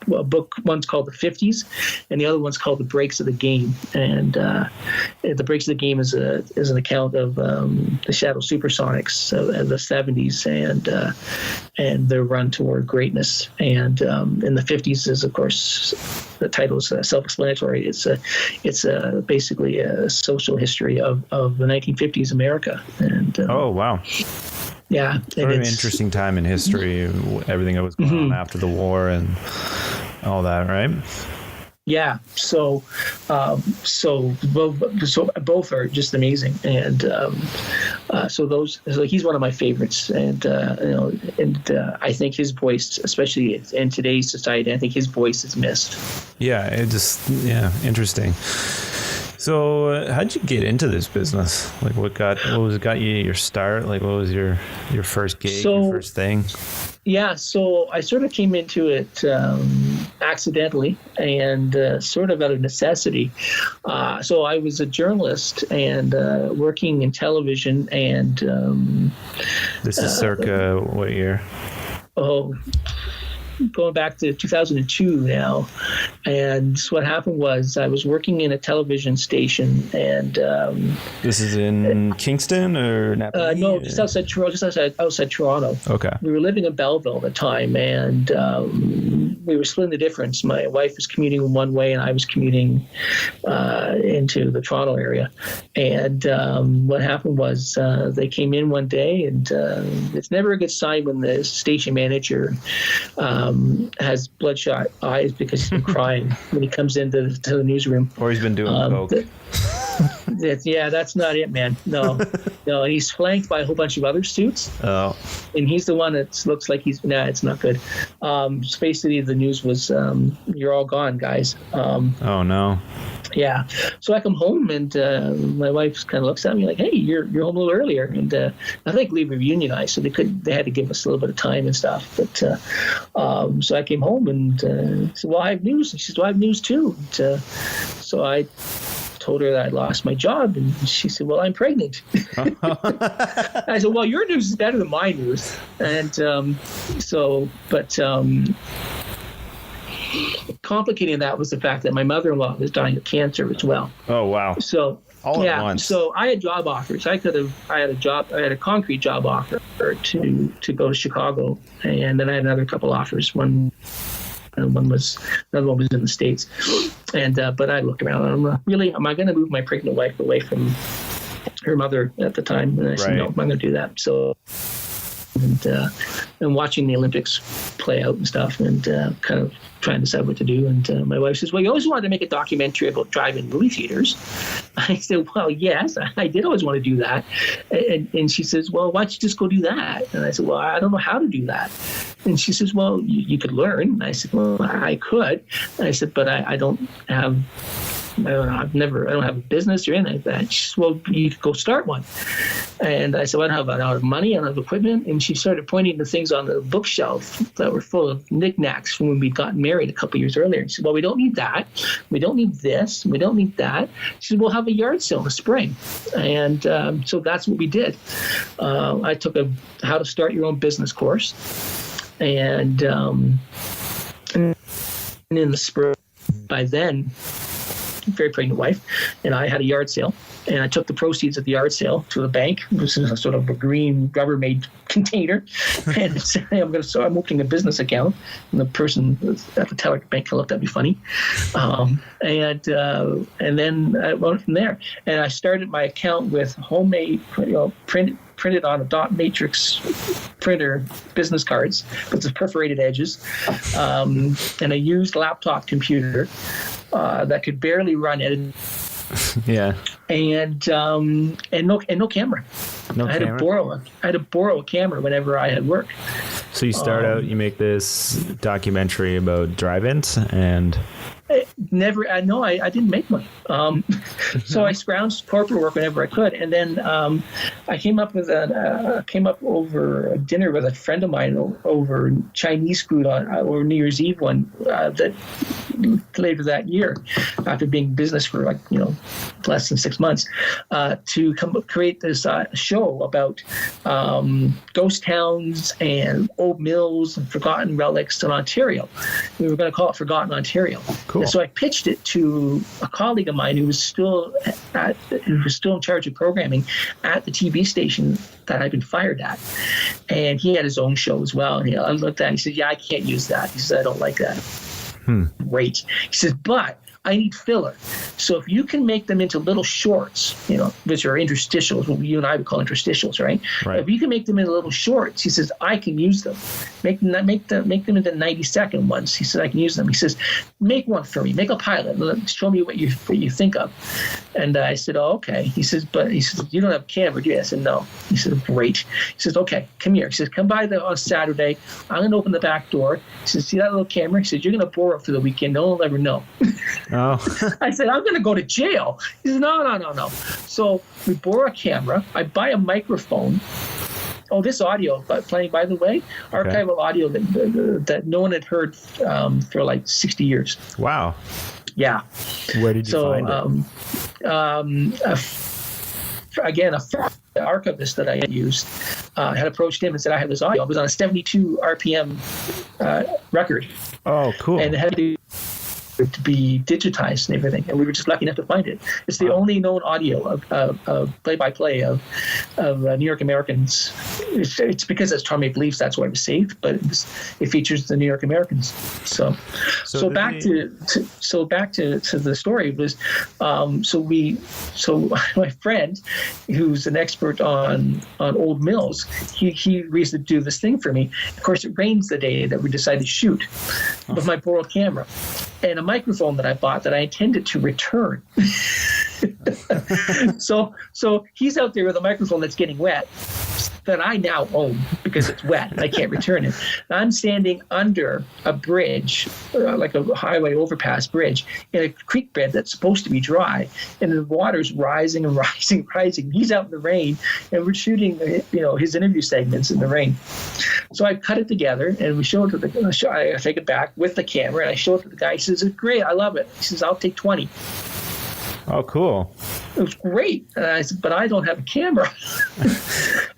one's called The 50s, and the other one's called The Breaks of the Game. And The Breaks of the Game is an account of the Shadow Supersonics of the 70s and their run toward greatness. And in the 50s is, of course, the title is self-explanatory. It's basically a social history of the 1950s America. And oh wow. Yeah, sort of an interesting time in history. Everything that was going on after the war and all that, right? Yeah, so both are just amazing, and so he's one of my favorites, and I think his voice, especially in today's society, I think his voice is missed. Yeah, interesting. So, how'd you get into this business? Like, what got you your start? Like, what was your first gig, your first thing? Yeah, so I sort of came into it accidentally and sort of out of necessity. So I was a journalist and working in television, and this is circa what year? Going back to 2002 now. And so what happened was I was working in a television station, and this is in Kingston or Napa? No, just outside Toronto. Okay. We were living in Belleville at the time, and we were splitting the difference. My wife was commuting one way, and I was commuting into the Toronto area. And what happened was they came in one day, and it's never a good sign when the station manager has bloodshot eyes because he's been crying when he comes into the newsroom. Or he's been doing coke. That's not it, man. No. And he's flanked by a whole bunch of other suits. Oh. And he's the one that looks like it's not good. So basically, the news was, you're all gone, guys. Oh, no. Yeah. So I come home, and my wife kind of looks at me like, hey, you're home a little earlier. And I think we were unionized, so they had to give us a little bit of time and stuff. But so I came home and said, well, I have news. And she said, well, I have news too. And, so I told her that I'd lost my job, and she said, well, I'm pregnant. I said, well, your news is better than my news. And complicating that was the fact that my mother-in-law was dying of cancer as well. Oh, wow. So all at once. So I had job offers. I had a concrete job offer to go to Chicago, and then I had another couple offers. Another one was in the States. And but I looked around, and I'm really, am I going to move my pregnant wife away from her mother at the time? And I said, no, I'm going to do that. So, and watching the Olympics play out and stuff, and kind of trying to decide what to do. And my wife says, well, you always wanted to make a documentary about drive-in movie theaters. I said, well, yes, I did always want to do that. And she says, well, why don't you just go do that? And I said, well, I don't know how to do that. And she says, well, you could learn. And I said, well, I could. And I said, but I don't have a business or anything like that. She said, well, you could go start one. And I said, well, I don't have money, I don't have equipment. And she started pointing to things on the bookshelf that were full of knickknacks from when we'd gotten married a couple years earlier. And she said, well, we don't need that. We don't need this. We don't need that. She said, we'll have a yard sale in the spring. And so that's what we did. I took a how to start your own business course. And in the spring, by then, very pregnant wife, and I had a yard sale. And I took the proceeds of the yard sale to the bank. This is a sort of a green Rubbermaid container, and said, "Hey, I'm opening a business account." And the person at the teller bank looked at me funny, and then I went from there. And I started my account with homemade, printed on a dot matrix printer business cards with the perforated edges, and a used laptop computer that could barely run editing. Yeah. And no camera. I had to borrow a camera whenever I had work. So you start out, you make this documentary about drive-ins, and I didn't make money. So I scrounged corporate work whenever I could, and then I came up over a dinner with a friend of mine over Chinese food or New Year's Eve one that later that year, after being in business for less than 6 months, to create this show about ghost towns and old mills and forgotten relics in Ontario. We were going to call it Forgotten Ontario. Cool. And so I pitched it to a colleague of mine who was still in charge of programming at the TV station that I'd been fired at, and he had his own show as well. And I looked at it, he said, "Yeah, I can't use that." He said, "I don't like that." Great. He says, "But I need filler. So if you can make them into little shorts, which are interstitials, what you and I would call interstitials, right? If you can make them into little shorts," he says, "I can use them. Make them into 90-second ones." He said, "I can use them." He says, "Make one for me. Make a pilot. Show me what you think of." And I said, "Oh, okay." He says, "You don't have a camera, do you?" I said, "No." He said, "Great." He says, "Okay, come here." He says, "Come by on Saturday. I'm going to open the back door." He says, "See that little camera?" He says, "You're going to borrow it for the weekend. No one will ever know." oh, I said, "I'm going to go to jail." He said, No. So we borrow a camera. I buy a microphone. Oh, this audio playing, by the way, archival audio that no one had heard for like 60 years. wow. Yeah. Where did you find it? Again, the archivist that I had used had approached him and said, "I have this audio." It was on a 72 RPM record. Oh, cool. And it had to be digitized and everything, and we were just lucky enough to find it. It's the only known audio of play-by-play of New York Americans. It's because it's Toronto Maple Leafs, that's why it was saved, but it features the New York Americans. So back to the story was so my friend, who's an expert on old mills, he agrees to do this thing for me. Of course, it rains the day that we decided to shoot with my borrowed camera and a microphone that I bought that I intended to return. So he's out there with a microphone that's getting wet that I now own because it's wet and I can't return it. I'm standing under a bridge, like a highway overpass bridge, in a creek bed that's supposed to be dry, and the water's rising and rising and rising. He's out in the rain, and we're shooting, his interview segments in the rain. So I cut it together, and we show it to I take it back with the camera, and I show it to the guy. He says, "It's great, I love it." He says, "I'll take 20. Oh, cool. It was great. And I said, "But I don't have a camera."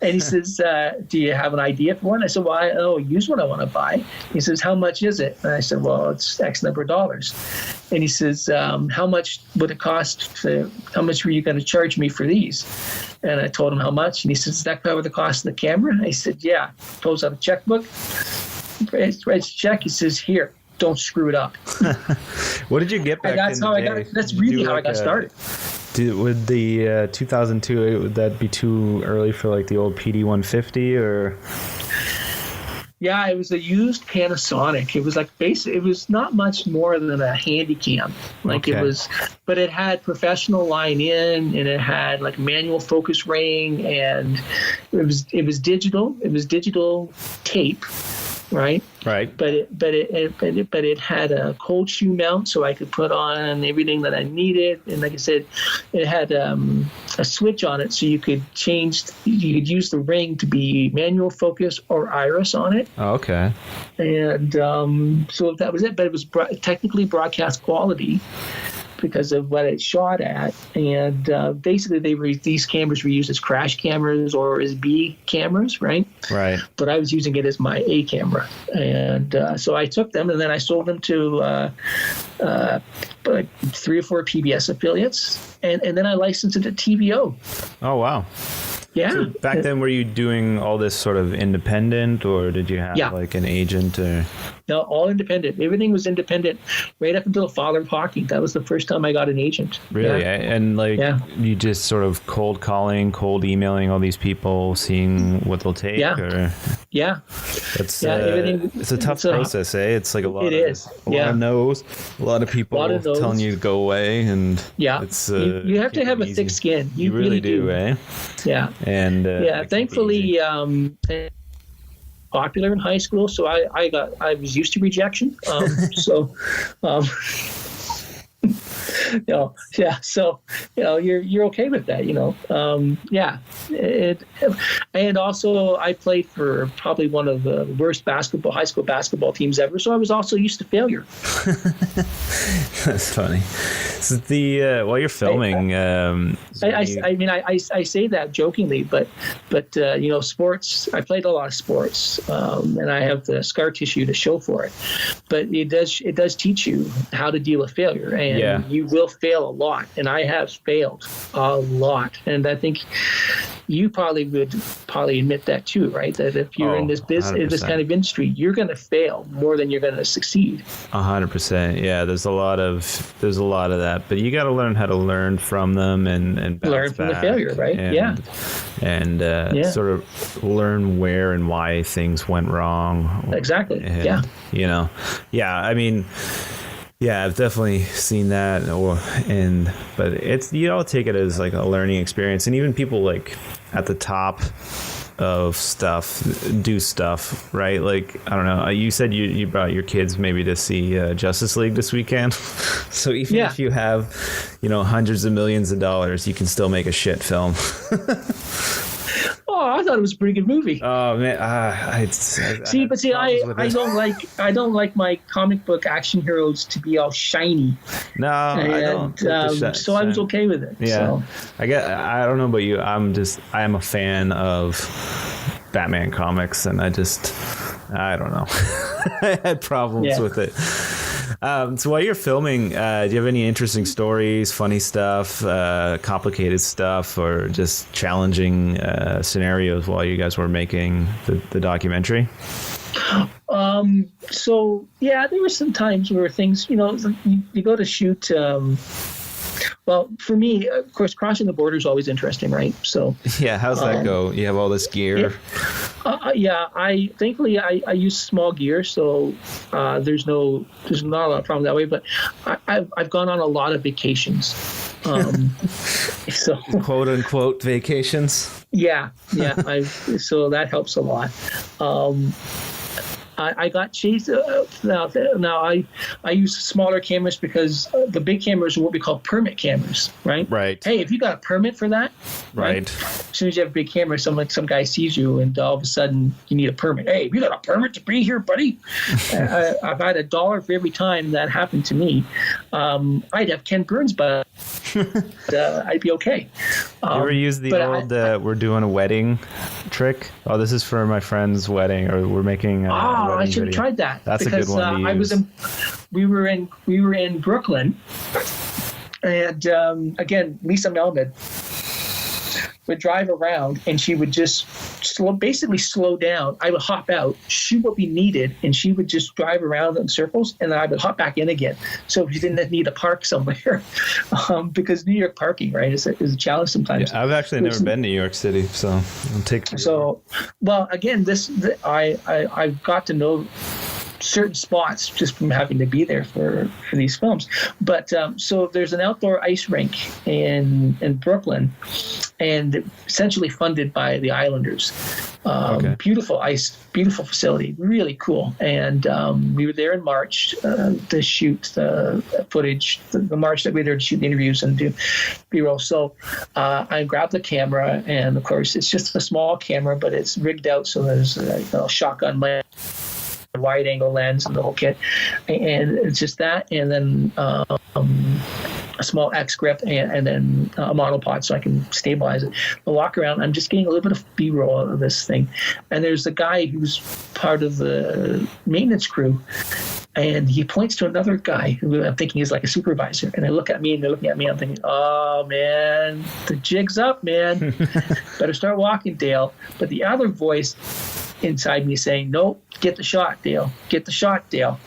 And he says, "Do you have an idea for one?" I said, "Well, use one I want to buy." He says, "How much is it?" And I said, "Well, it's X number of dollars." And he says, "How much would it cost? How much were you going to charge me for these?" And I told him how much. And he says, "Does that cover the cost of the camera?" I said, "Yeah." Pulls out a checkbook, writes a check. He says, "Here, don't screw it up." What did you get back That's in how the I day? got. That's really how I got started. Would the 2002, would that be too early for like the old PD 150 or? Yeah, it was a used Panasonic. It was like it was not much more than a handy cam. Like Okay. it was, but it had professional line in, and it had like manual focus ring, and it was digital. It was digital tape, right? Right. But it had a cold shoe mount, so I could put on everything that I needed. And like I said, it had a switch on it, so you could use the ring to be manual focus or iris on it. Oh, okay. And so that was it. But it was technically broadcast quality because of what it shot at. And basically, these cameras were used as crash cameras or as B cameras, right? Right. But I was using it as my A camera. And so I took them, and then I sold them to like 3 or 4 PBS affiliates, and then I licensed it to TVO. Oh, wow. Yeah. So back then, were you doing all this sort of independent, or did you have like an agent? Or No, all independent. Everything was independent right up until Father of Hockey. That was the first time I got an agent. Really? Yeah. And like you just sort of cold calling, cold emailing all these people, seeing what they'll take? Yeah. Or? Yeah. It's everything. it's a tough process, eh? It's like a lot of no's, a lot of people telling you to go away, and it's you have to have a thick skin. You really do, eh? Yeah. And thankfully, popular in high school, so I was used to rejection. So you're okay with that, and also I played for probably one of the worst high school basketball teams ever, so I was also used to failure. That's funny. So while you're filming, I say that jokingly, but sports. I played a lot of sports, and I have the scar tissue to show for it. But it does teach you how to deal with failure, and you will fail a lot. And I have failed a lot, and I think you would admit that too, right? That if you're in this business, in this kind of industry, you're going to fail more than you're going to succeed. 100%. Yeah, there's a lot of that, but you got to learn how to learn from them and learn from the failure, right? And sort of learn where and why things went wrong. Exactly. And, I mean. Yeah, I've definitely seen that, but it's take it as like a learning experience, and even people like at the top of stuff do stuff, right? Like, I don't know, you said you brought your kids maybe to see Justice League this weekend. So even if you have hundreds of millions of dollars, you can still make a shit film. Oh, I thought it was a pretty good movie. Oh man, I don't like my comic book action heroes to be all shiny. No, I don't. So I was okay with it. Yeah, so. I don't know about you. I am a fan of Batman comics, and I don't know. I had problems with it. So while you're filming, do you have any interesting stories, funny stuff, complicated stuff, or just challenging scenarios while you guys were making the documentary? So there were some times where things, you go to shoot. Well, for me, of course, crossing the border is always interesting, right? So how's that go? You have all this gear. I thankfully I use small gear, so there's not a lot of problem that way. But I've gone on a lot of vacations, so quote unquote vacations. Yeah. So that helps a lot. I got chased. Now I use smaller cameras because the big cameras are what we call permit cameras, right? Right. Hey, if you got a permit for that, right? As soon as you have a big camera, some guy sees you, and all of a sudden you need a permit. Hey, have you got a permit to be here, buddy? I've had $1 for every time that happened to me. I'd have Ken Burns, but I'd be okay. You ever use the old we're doing a wedding trick? Oh, this is for my friend's wedding, or we're making I should have tried that. That's a good one to use. We were in Brooklyn, and again, Lisa Melman would drive around, and she would just basically slow down. I would hop out, shoot what we needed, and she would just drive around in circles, and then I would hop back in again. So we didn't need to park somewhere, because New York parking, right, is a challenge sometimes. Yeah, I've actually never been to New York City, so I'll take. So, well, again, I've got to know certain spots just from having to be there for these films. But so there's an outdoor ice rink in Brooklyn, and essentially funded by the Islanders. Beautiful facility, really cool. And we were there in March to shoot the footage, the March that we were there to shoot the interviews and do B-roll. So I grabbed the camera, and of course it's just a small camera, but it's rigged out so there's a shotgun lens, wide angle lens, and the whole kit, and it's just that, and then a small X grip, and then a monopod so I can stabilize it. I walk around, I'm just getting a little bit of B-roll of this thing, and there's a guy who's part of the maintenance crew, And he points to another guy who I'm thinking is like a supervisor. And they look at me and they're looking at me. I'm thinking, oh, man, the jig's up, man. Better start walking, Dale. But the other voice inside me saying, nope, get the shot, Dale. Get the shot, Dale.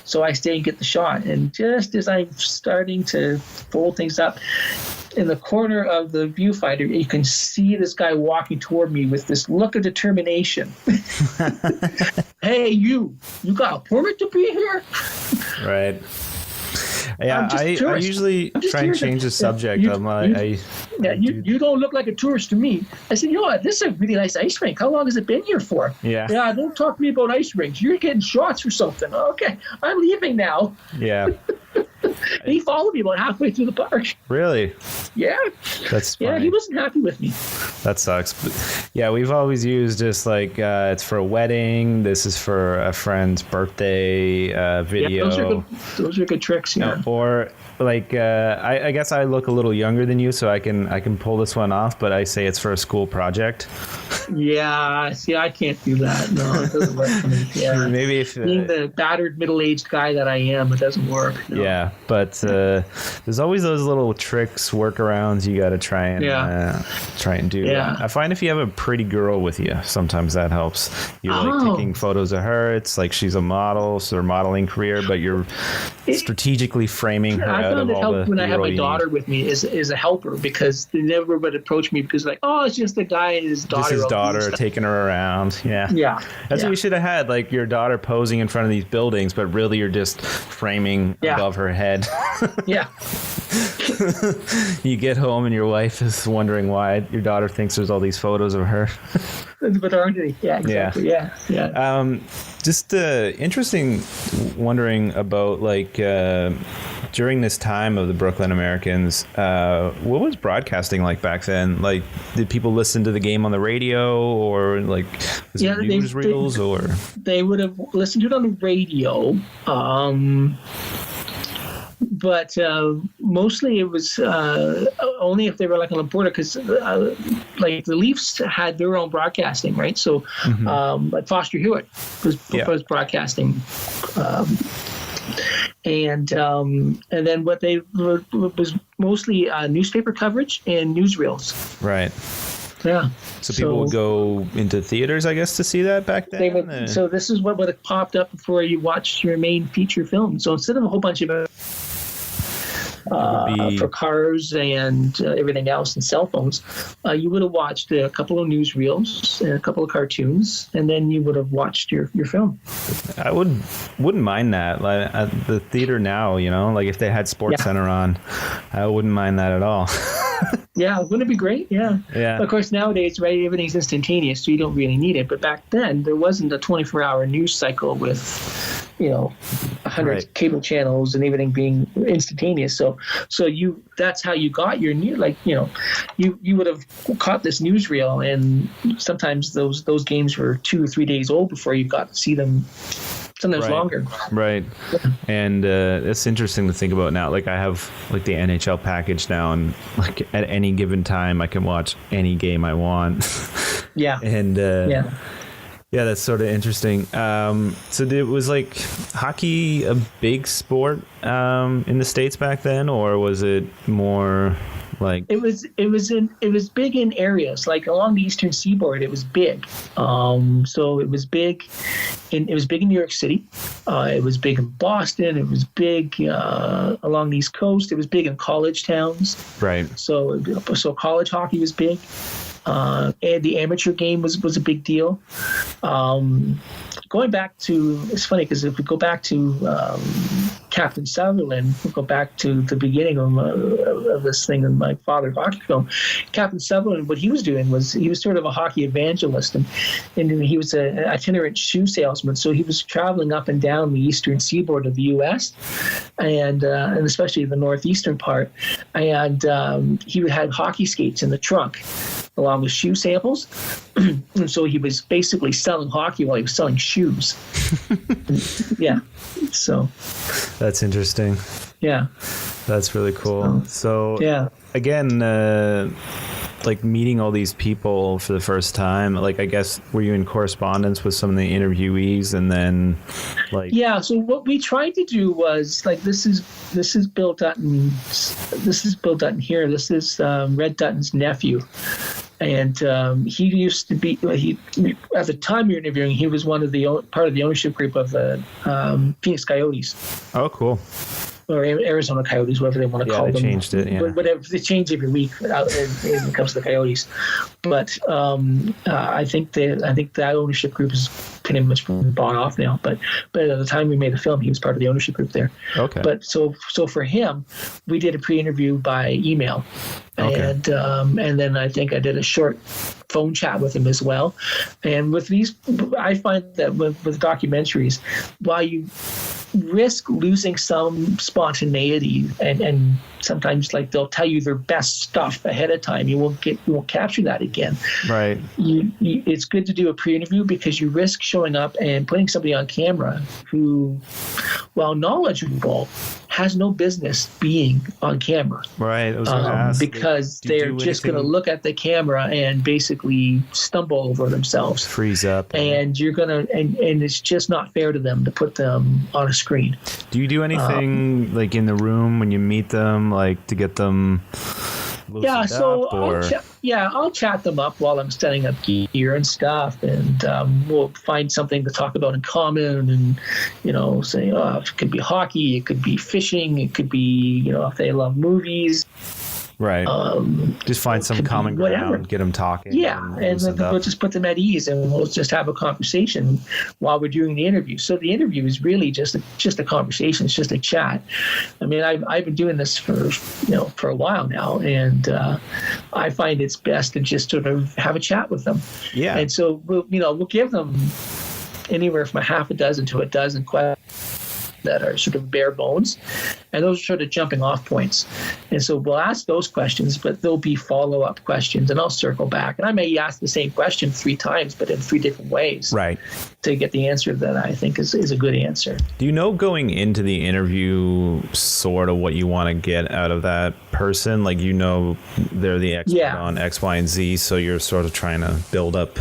So I stay and get the shot. And just as I'm starting to fold things up, in the corner of the viewfinder, you can see this guy walking toward me with this look of determination. Hey, you got a permit to be here? Right. Yeah, I usually try and change the subject. You don't look like a tourist to me. I said, you know what? This is a really nice ice rink. How long has it been here for? Yeah. Yeah, don't talk to me about ice rinks. You're getting shots or something. Okay, I'm leaving now. Yeah. He followed me about halfway through the park. Really? Yeah. That's funny. Yeah, he wasn't happy with me. That sucks. But yeah, we've always used just like it's for a wedding. This is for a friend's birthday video. Yeah, those are good tricks. Yeah. Or like I guess I look a little younger than you, so I can pull this one off. But I say it's for a school project. Yeah. See, I can't do that. No, it doesn't work for me. Yeah. Maybe if being the battered middle-aged guy that I am, it doesn't work. No. Yeah, but there's always those little tricks, workarounds you got to try and do. Yeah. I find if you have a pretty girl with you, sometimes that helps. You're like taking photos of her. It's like she's a model, so her modeling career, but you're strategically framing her out of all the. I found it helped when I have my daughter with me is a helper, because they never would approach me because like, oh, it's just the guy and his daughter. Just his daughter taking her around. Yeah. Yeah. That's what you should have had, like your daughter posing in front of these buildings, but really you're just framing above her head. Yeah. You get home and your wife is wondering why your daughter thinks there's all these photos of her. But aren't they? Yeah, exactly. Yeah. Just interesting, wondering about like during this time of the Brooklyn Americans, what was broadcasting like back then? Like, did people listen to the game on the radio, or like was it newsreels, or they would have listened to it on the radio. But mostly it was only if they were like on the border, because like the Leafs had their own broadcasting, right? So like Foster Hewitt was broadcasting, and then what they was mostly newspaper coverage and newsreels. Right. Yeah. So people would go into theaters, I guess, to see that back then? So this is what would have popped up before you watched your main feature film. So instead of a whole bunch of for cars and everything else and cell phones, you would have watched a couple of newsreels and a couple of cartoons, and then you would have watched your film. I wouldn't mind that. Like at the theater now, you know, like if they had Sports Center on, I wouldn't mind that at all. Yeah, wouldn't it be great? Yeah. Yeah. Of course, nowadays, right, everything's instantaneous, so you don't really need it. But back then, there wasn't a 24-hour news cycle with, 100 cable channels and everything being instantaneous. So that's how you got your news. Like, you would have caught this newsreel, and sometimes those games were 2 or 3 days old before you got to see them. Sometimes longer. Right. And it's interesting to think about now. Like I have like the NHL package now, and like at any given time I can watch any game I want. Yeah. And yeah, that's sort of interesting. So was like hockey a big sport in the States back then, or was it more like it was big in areas like along the Eastern Seaboard? It was big. So it was big in New York City. It was big in Boston. It was big along the East Coast. It was big in college towns. Right. So college hockey was big. And the amateur game was a big deal. Going back to, it's funny because if we go back to Captain Sutherland, we'll go back to the beginning of this thing in my father's hockey film. Captain Sutherland, what he was doing was he was sort of a hockey evangelist, and he was an itinerant shoe salesman. So he was traveling up and down the eastern seaboard of the U.S. and especially the northeastern part, and he would have hockey skates in the trunk along with shoe samples. And so he was basically selling hockey while he was selling shoes. Yeah. So that's interesting. Yeah. That's really cool. So yeah. Again, like meeting all these people for the first time, like I guess were you in correspondence with some of the interviewees, and then like Yeah, so what we tried to do was like this is Bill Dutton here. This is Red Dutton's nephew. And he used to be at the time we were interviewing, he was part of the ownership group of the Phoenix Coyotes. Oh, cool. Or Arizona Coyotes, whatever they want to call them. Yeah, they changed it, yeah. Whatever, they change every week when it comes to the Coyotes. But I think that ownership group is pretty much bought off now. But at the time we made the film, he was part of the ownership group there. Okay. But so for him, we did a pre-interview by email. Okay. And then I think I did a short phone chat with him as well. And with these, I find that with documentaries, while you risk losing some spontaneity and sometimes like they'll tell you their best stuff ahead of time, you won't capture that again. Right. It's good to do a pre-interview because you risk showing up and putting somebody on camera who, while knowledgeable, has no business being on camera. Right. I was gonna ask, because they're just going to look at the camera and basically stumble over themselves, freeze up, and you're gonna and it's just not fair to them to put them on a screen. Do you do anything like in the room when you meet them, like to get them Yeah, so up, or? I'll chat them up while I'm setting up gear and stuff, and we'll find something to talk about in common, and say, it could be hockey, it could be fishing, it could be if they love movies. Right. Just find some common ground, get them talking. Yeah, and then we'll just put them at ease, and we'll just have a conversation while we're doing the interview. So the interview is really just a conversation. It's just a chat. I mean, I've been doing this for a while now, and I find it's best to just sort of have a chat with them. Yeah. And so we'll give them anywhere from a half a dozen to a dozen questions that are sort of bare bones, and those are sort of jumping off points. And so we'll ask those questions, but there'll be follow-up questions, and I'll circle back, and I may ask the same question 3 times, but in 3 different ways, right, to get the answer that I think is a good answer. Do you know going into the interview sort of what you want to get out of that person? Like, they're the expert on X, Y, and Z, so you're sort of trying to build up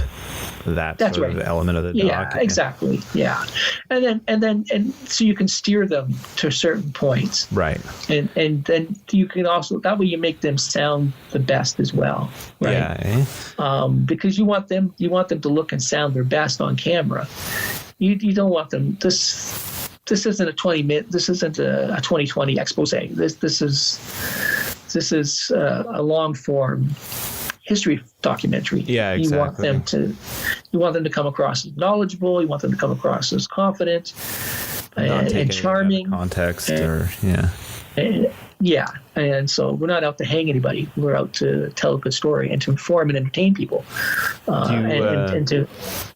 that's sort of element of the doc. Yeah, exactly. Yeah, and then so you can steer them to certain points, right? And then you can also, that way you make them sound the best as well, right? Yeah. Because you want them to look and sound their best on camera. You don't want them. This isn't a 20-minute. This isn't a 2020 expose. This is a long form history documentary. Yeah, exactly. You want them to come across as knowledgeable. You want them to come across as confident and charming. Context, and so we're not out to hang anybody. We're out to tell a good story and to inform and entertain people. Do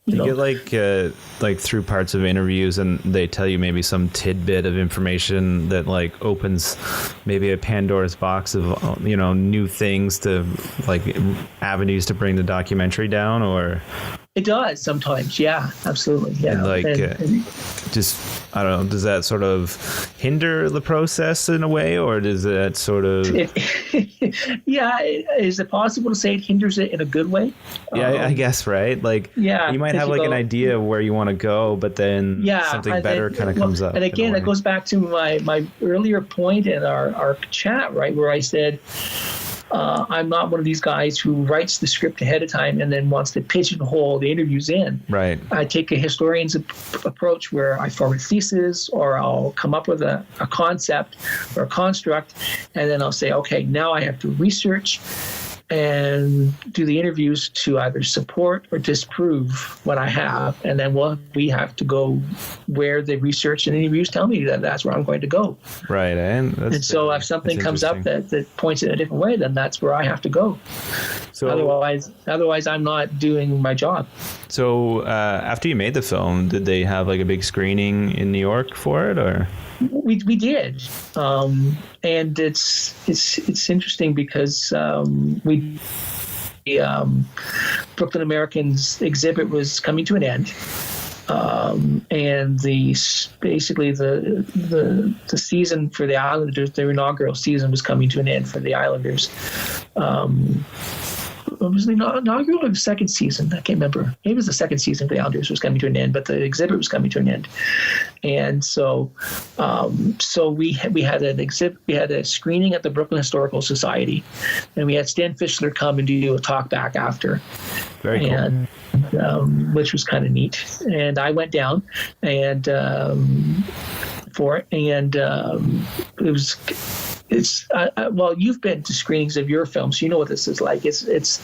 you get like through parts of interviews and they tell you maybe some tidbit of information that like opens maybe a Pandora's box of new things to like avenues to bring the documentary down, or? It does sometimes, yeah, absolutely, yeah. And just I don't know, does that sort of hinder the process in a way, or does that sort of? Is it possible to say it hinders it in a good way? Yeah, I guess, right. Like, you might have like an idea of where you want to go, but then something better kind of comes up. And again, it goes back to my earlier point in our chat, right, where I said, I'm not one of these guys who writes the script ahead of time and then wants to pigeonhole the interviews in. Right. I take a historian's approach where I form a thesis, or I'll come up with a concept or a construct, and then I'll say, okay, now I have to research and do the interviews to either support or disprove what I have, and then we have to go where the research and interviews tell me that that's where I'm going to go. Right, and so if something comes up that points it a different way, then that's where I have to go. So otherwise I'm not doing my job. So after you made the film, did they have like a big screening in New York for it, or? We did, and it's interesting because Brooklyn American's exhibit was coming to an end, and basically the season for the Islanders, their inaugural season, was coming to an end for the Islanders. was the inaugural or the second season? I can't remember. Maybe it was the second season of the Islanders was coming to an end, but the exhibit was coming to an end. And so we had an exhibit. We had a screening at the Brooklyn Historical Society, and we had Stan Fischler come and do a talk back after. Very cool. And, which was kind of neat. And I went down and for it, and well, you've been to screenings of your films, so you know what this is like. It's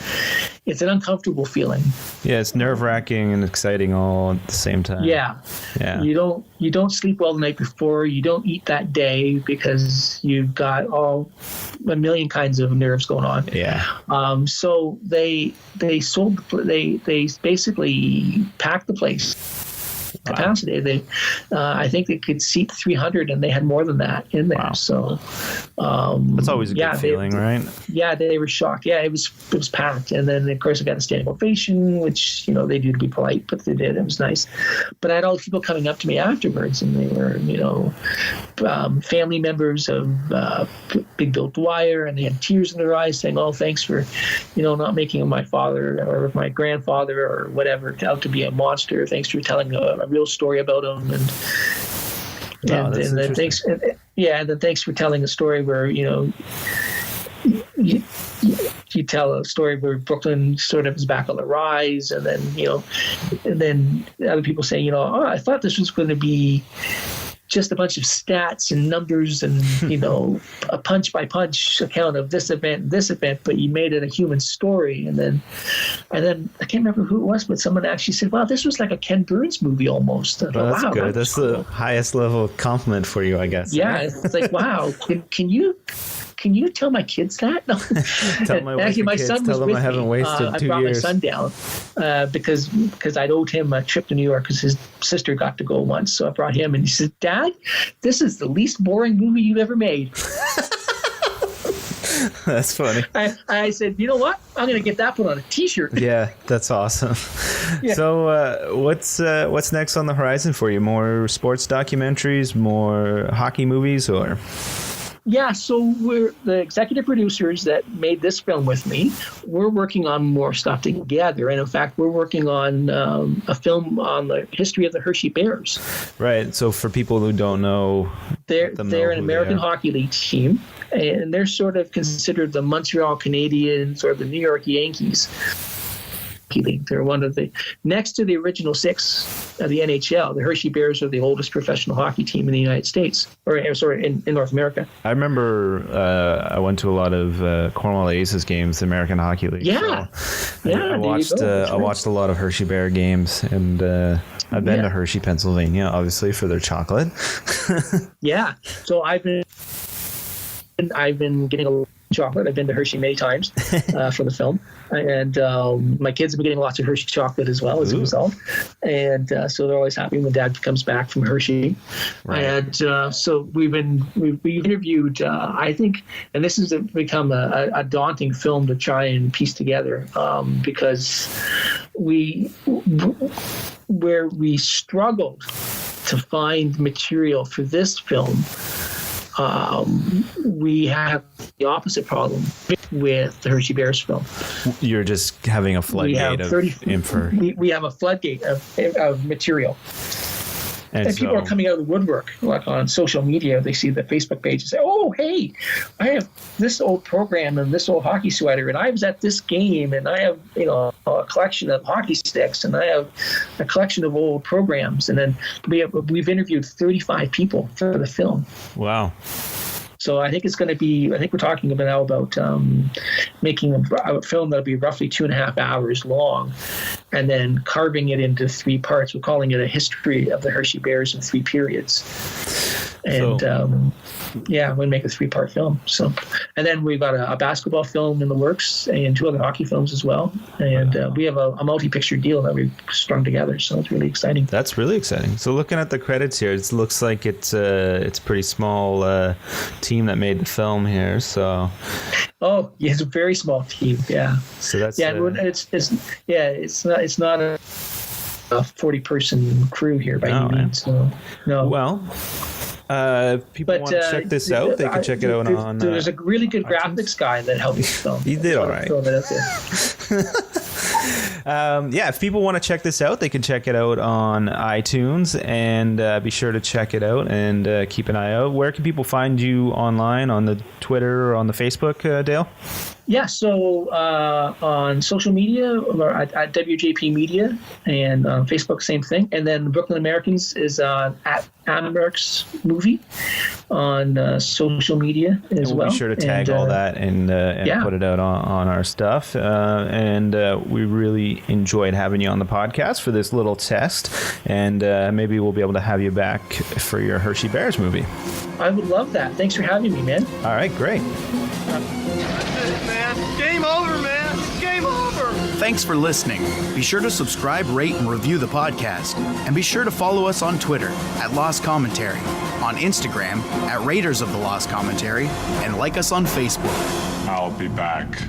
an uncomfortable feeling. Yeah, it's nerve-wracking and exciting all at the same time. Yeah. You don't sleep well the night before. You don't eat that day because you've got a million kinds of nerves going on. Yeah. So they basically packed the place. Capacity. They, I think they could seat 300, and they had more than that in there. Wow. So that's always a good feeling, right? Yeah, they were shocked. Yeah, it was packed, and then of course I got a standing ovation, which they do to be polite, but they did. It was nice. But I had all the people coming up to me afterwards, and they were family members of Big Bill Dwyer, and they had tears in their eyes, saying, "Oh, thanks for not making my father or my grandfather or whatever out to be a monster. Thanks for telling a real story about him." And then thanks for telling a story where you tell a story where Brooklyn sort of is back on the rise, and then other people say, I thought this was going to be just a bunch of stats and numbers and a punch by punch account of this event, but you made it a human story. And then I can't remember who it was, but someone actually said, "Wow, this was like a Ken Burns movie almost." Well, that's good. That's cool. The highest level compliment for you, I guess. Yeah, it's like, wow. Can you tell my kids that? No. Tell my wife and kids, son tell them I haven't wasted 2 years. I brought my son down because I'd owed him a trip to New York because his sister got to go once. So I brought him, and he said, "Dad, this is the least boring movie you've ever made." That's funny. I said, "You know what? I'm going to get that put on a T-shirt." Yeah, that's awesome. Yeah. So what's next on the horizon for you? More sports documentaries, more hockey movies, or? Yeah, so we're the executive producers that made this film with me. We're working on more stuff together, and in fact, we're working on a film on the history of the Hershey Bears. Right. So for people who don't know, they're an American Hockey League team, and they're sort of considered the Montreal Canadiens or the New York Yankees. League. They're one of the next to the original six of the NHL. The Hershey Bears are the oldest professional hockey team in the United States, in North America. I remember I went to a lot of Cornwall Aces games, the American Hockey League. Yeah, so I watched a lot of Hershey Bear games, and I've been to Hershey, Pennsylvania, obviously for their chocolate. Yeah, so I've been getting a chocolate. I've been to Hershey many times for the film, and my kids have been getting lots of Hershey chocolate as well as a result, and so they're always happy when Dad comes back from Hershey. Right. And so we've interviewed I think, and this has become a daunting film to try and piece together because where we struggled to find material for this film. We have the opposite problem with the Hershey Bears film. You're just having a floodgate of info. We have a floodgate of material. And people are coming out of the woodwork, like on social media. They see the Facebook page and say, "Oh, hey, I have this old program and this old hockey sweater, and I was at this game, and I have a collection of hockey sticks, and I have a collection of old programs." And then we've interviewed 35 people for the film. Wow. So I think it's going to be. I think we're talking about making a film that'll be roughly 2.5 hours long, and then carving it into 3 parts. We're calling it a history of the Hershey Bears in 3 periods. And I'm going to make a 3-part film. So, and then we've got a basketball film in the works and 2 other hockey films as well. And we have a multi-picture deal that we've strung together. So it's really exciting. That's really exciting. So looking at the credits here, it looks like it's a pretty small team that made the film here. So. Oh, yeah, it's a very small team. Yeah. So that's it's not a 40-person crew here by any means. So no. Well, People want to check this out, they can check it out on... There's a really good graphics guy that helped me film. He did all right. Throw that out there. Yeah, if people want to check this out, they can check it out on iTunes, and be sure to check it out and keep an eye out. Where can people find you online, on the Twitter or on the Facebook, Dale? Yeah, so on social media, or at WJP Media, and Facebook, same thing. And then Brooklyn Americans is at Amberx Movie on social media as we'll well. Be sure to tag all that and put it out on our stuff. And we really enjoyed having you on the podcast for this little test. And maybe we'll be able to have you back for your Hershey Bears movie. I would love that. Thanks for having me, man. All right, great. Man. Game over, man. Game over. Thanks for listening. Be sure to subscribe, rate, and review the podcast. And be sure to follow us on Twitter at Lost Commentary, on Instagram at Raiders of the Lost Commentary, and like us on Facebook. I'll be back.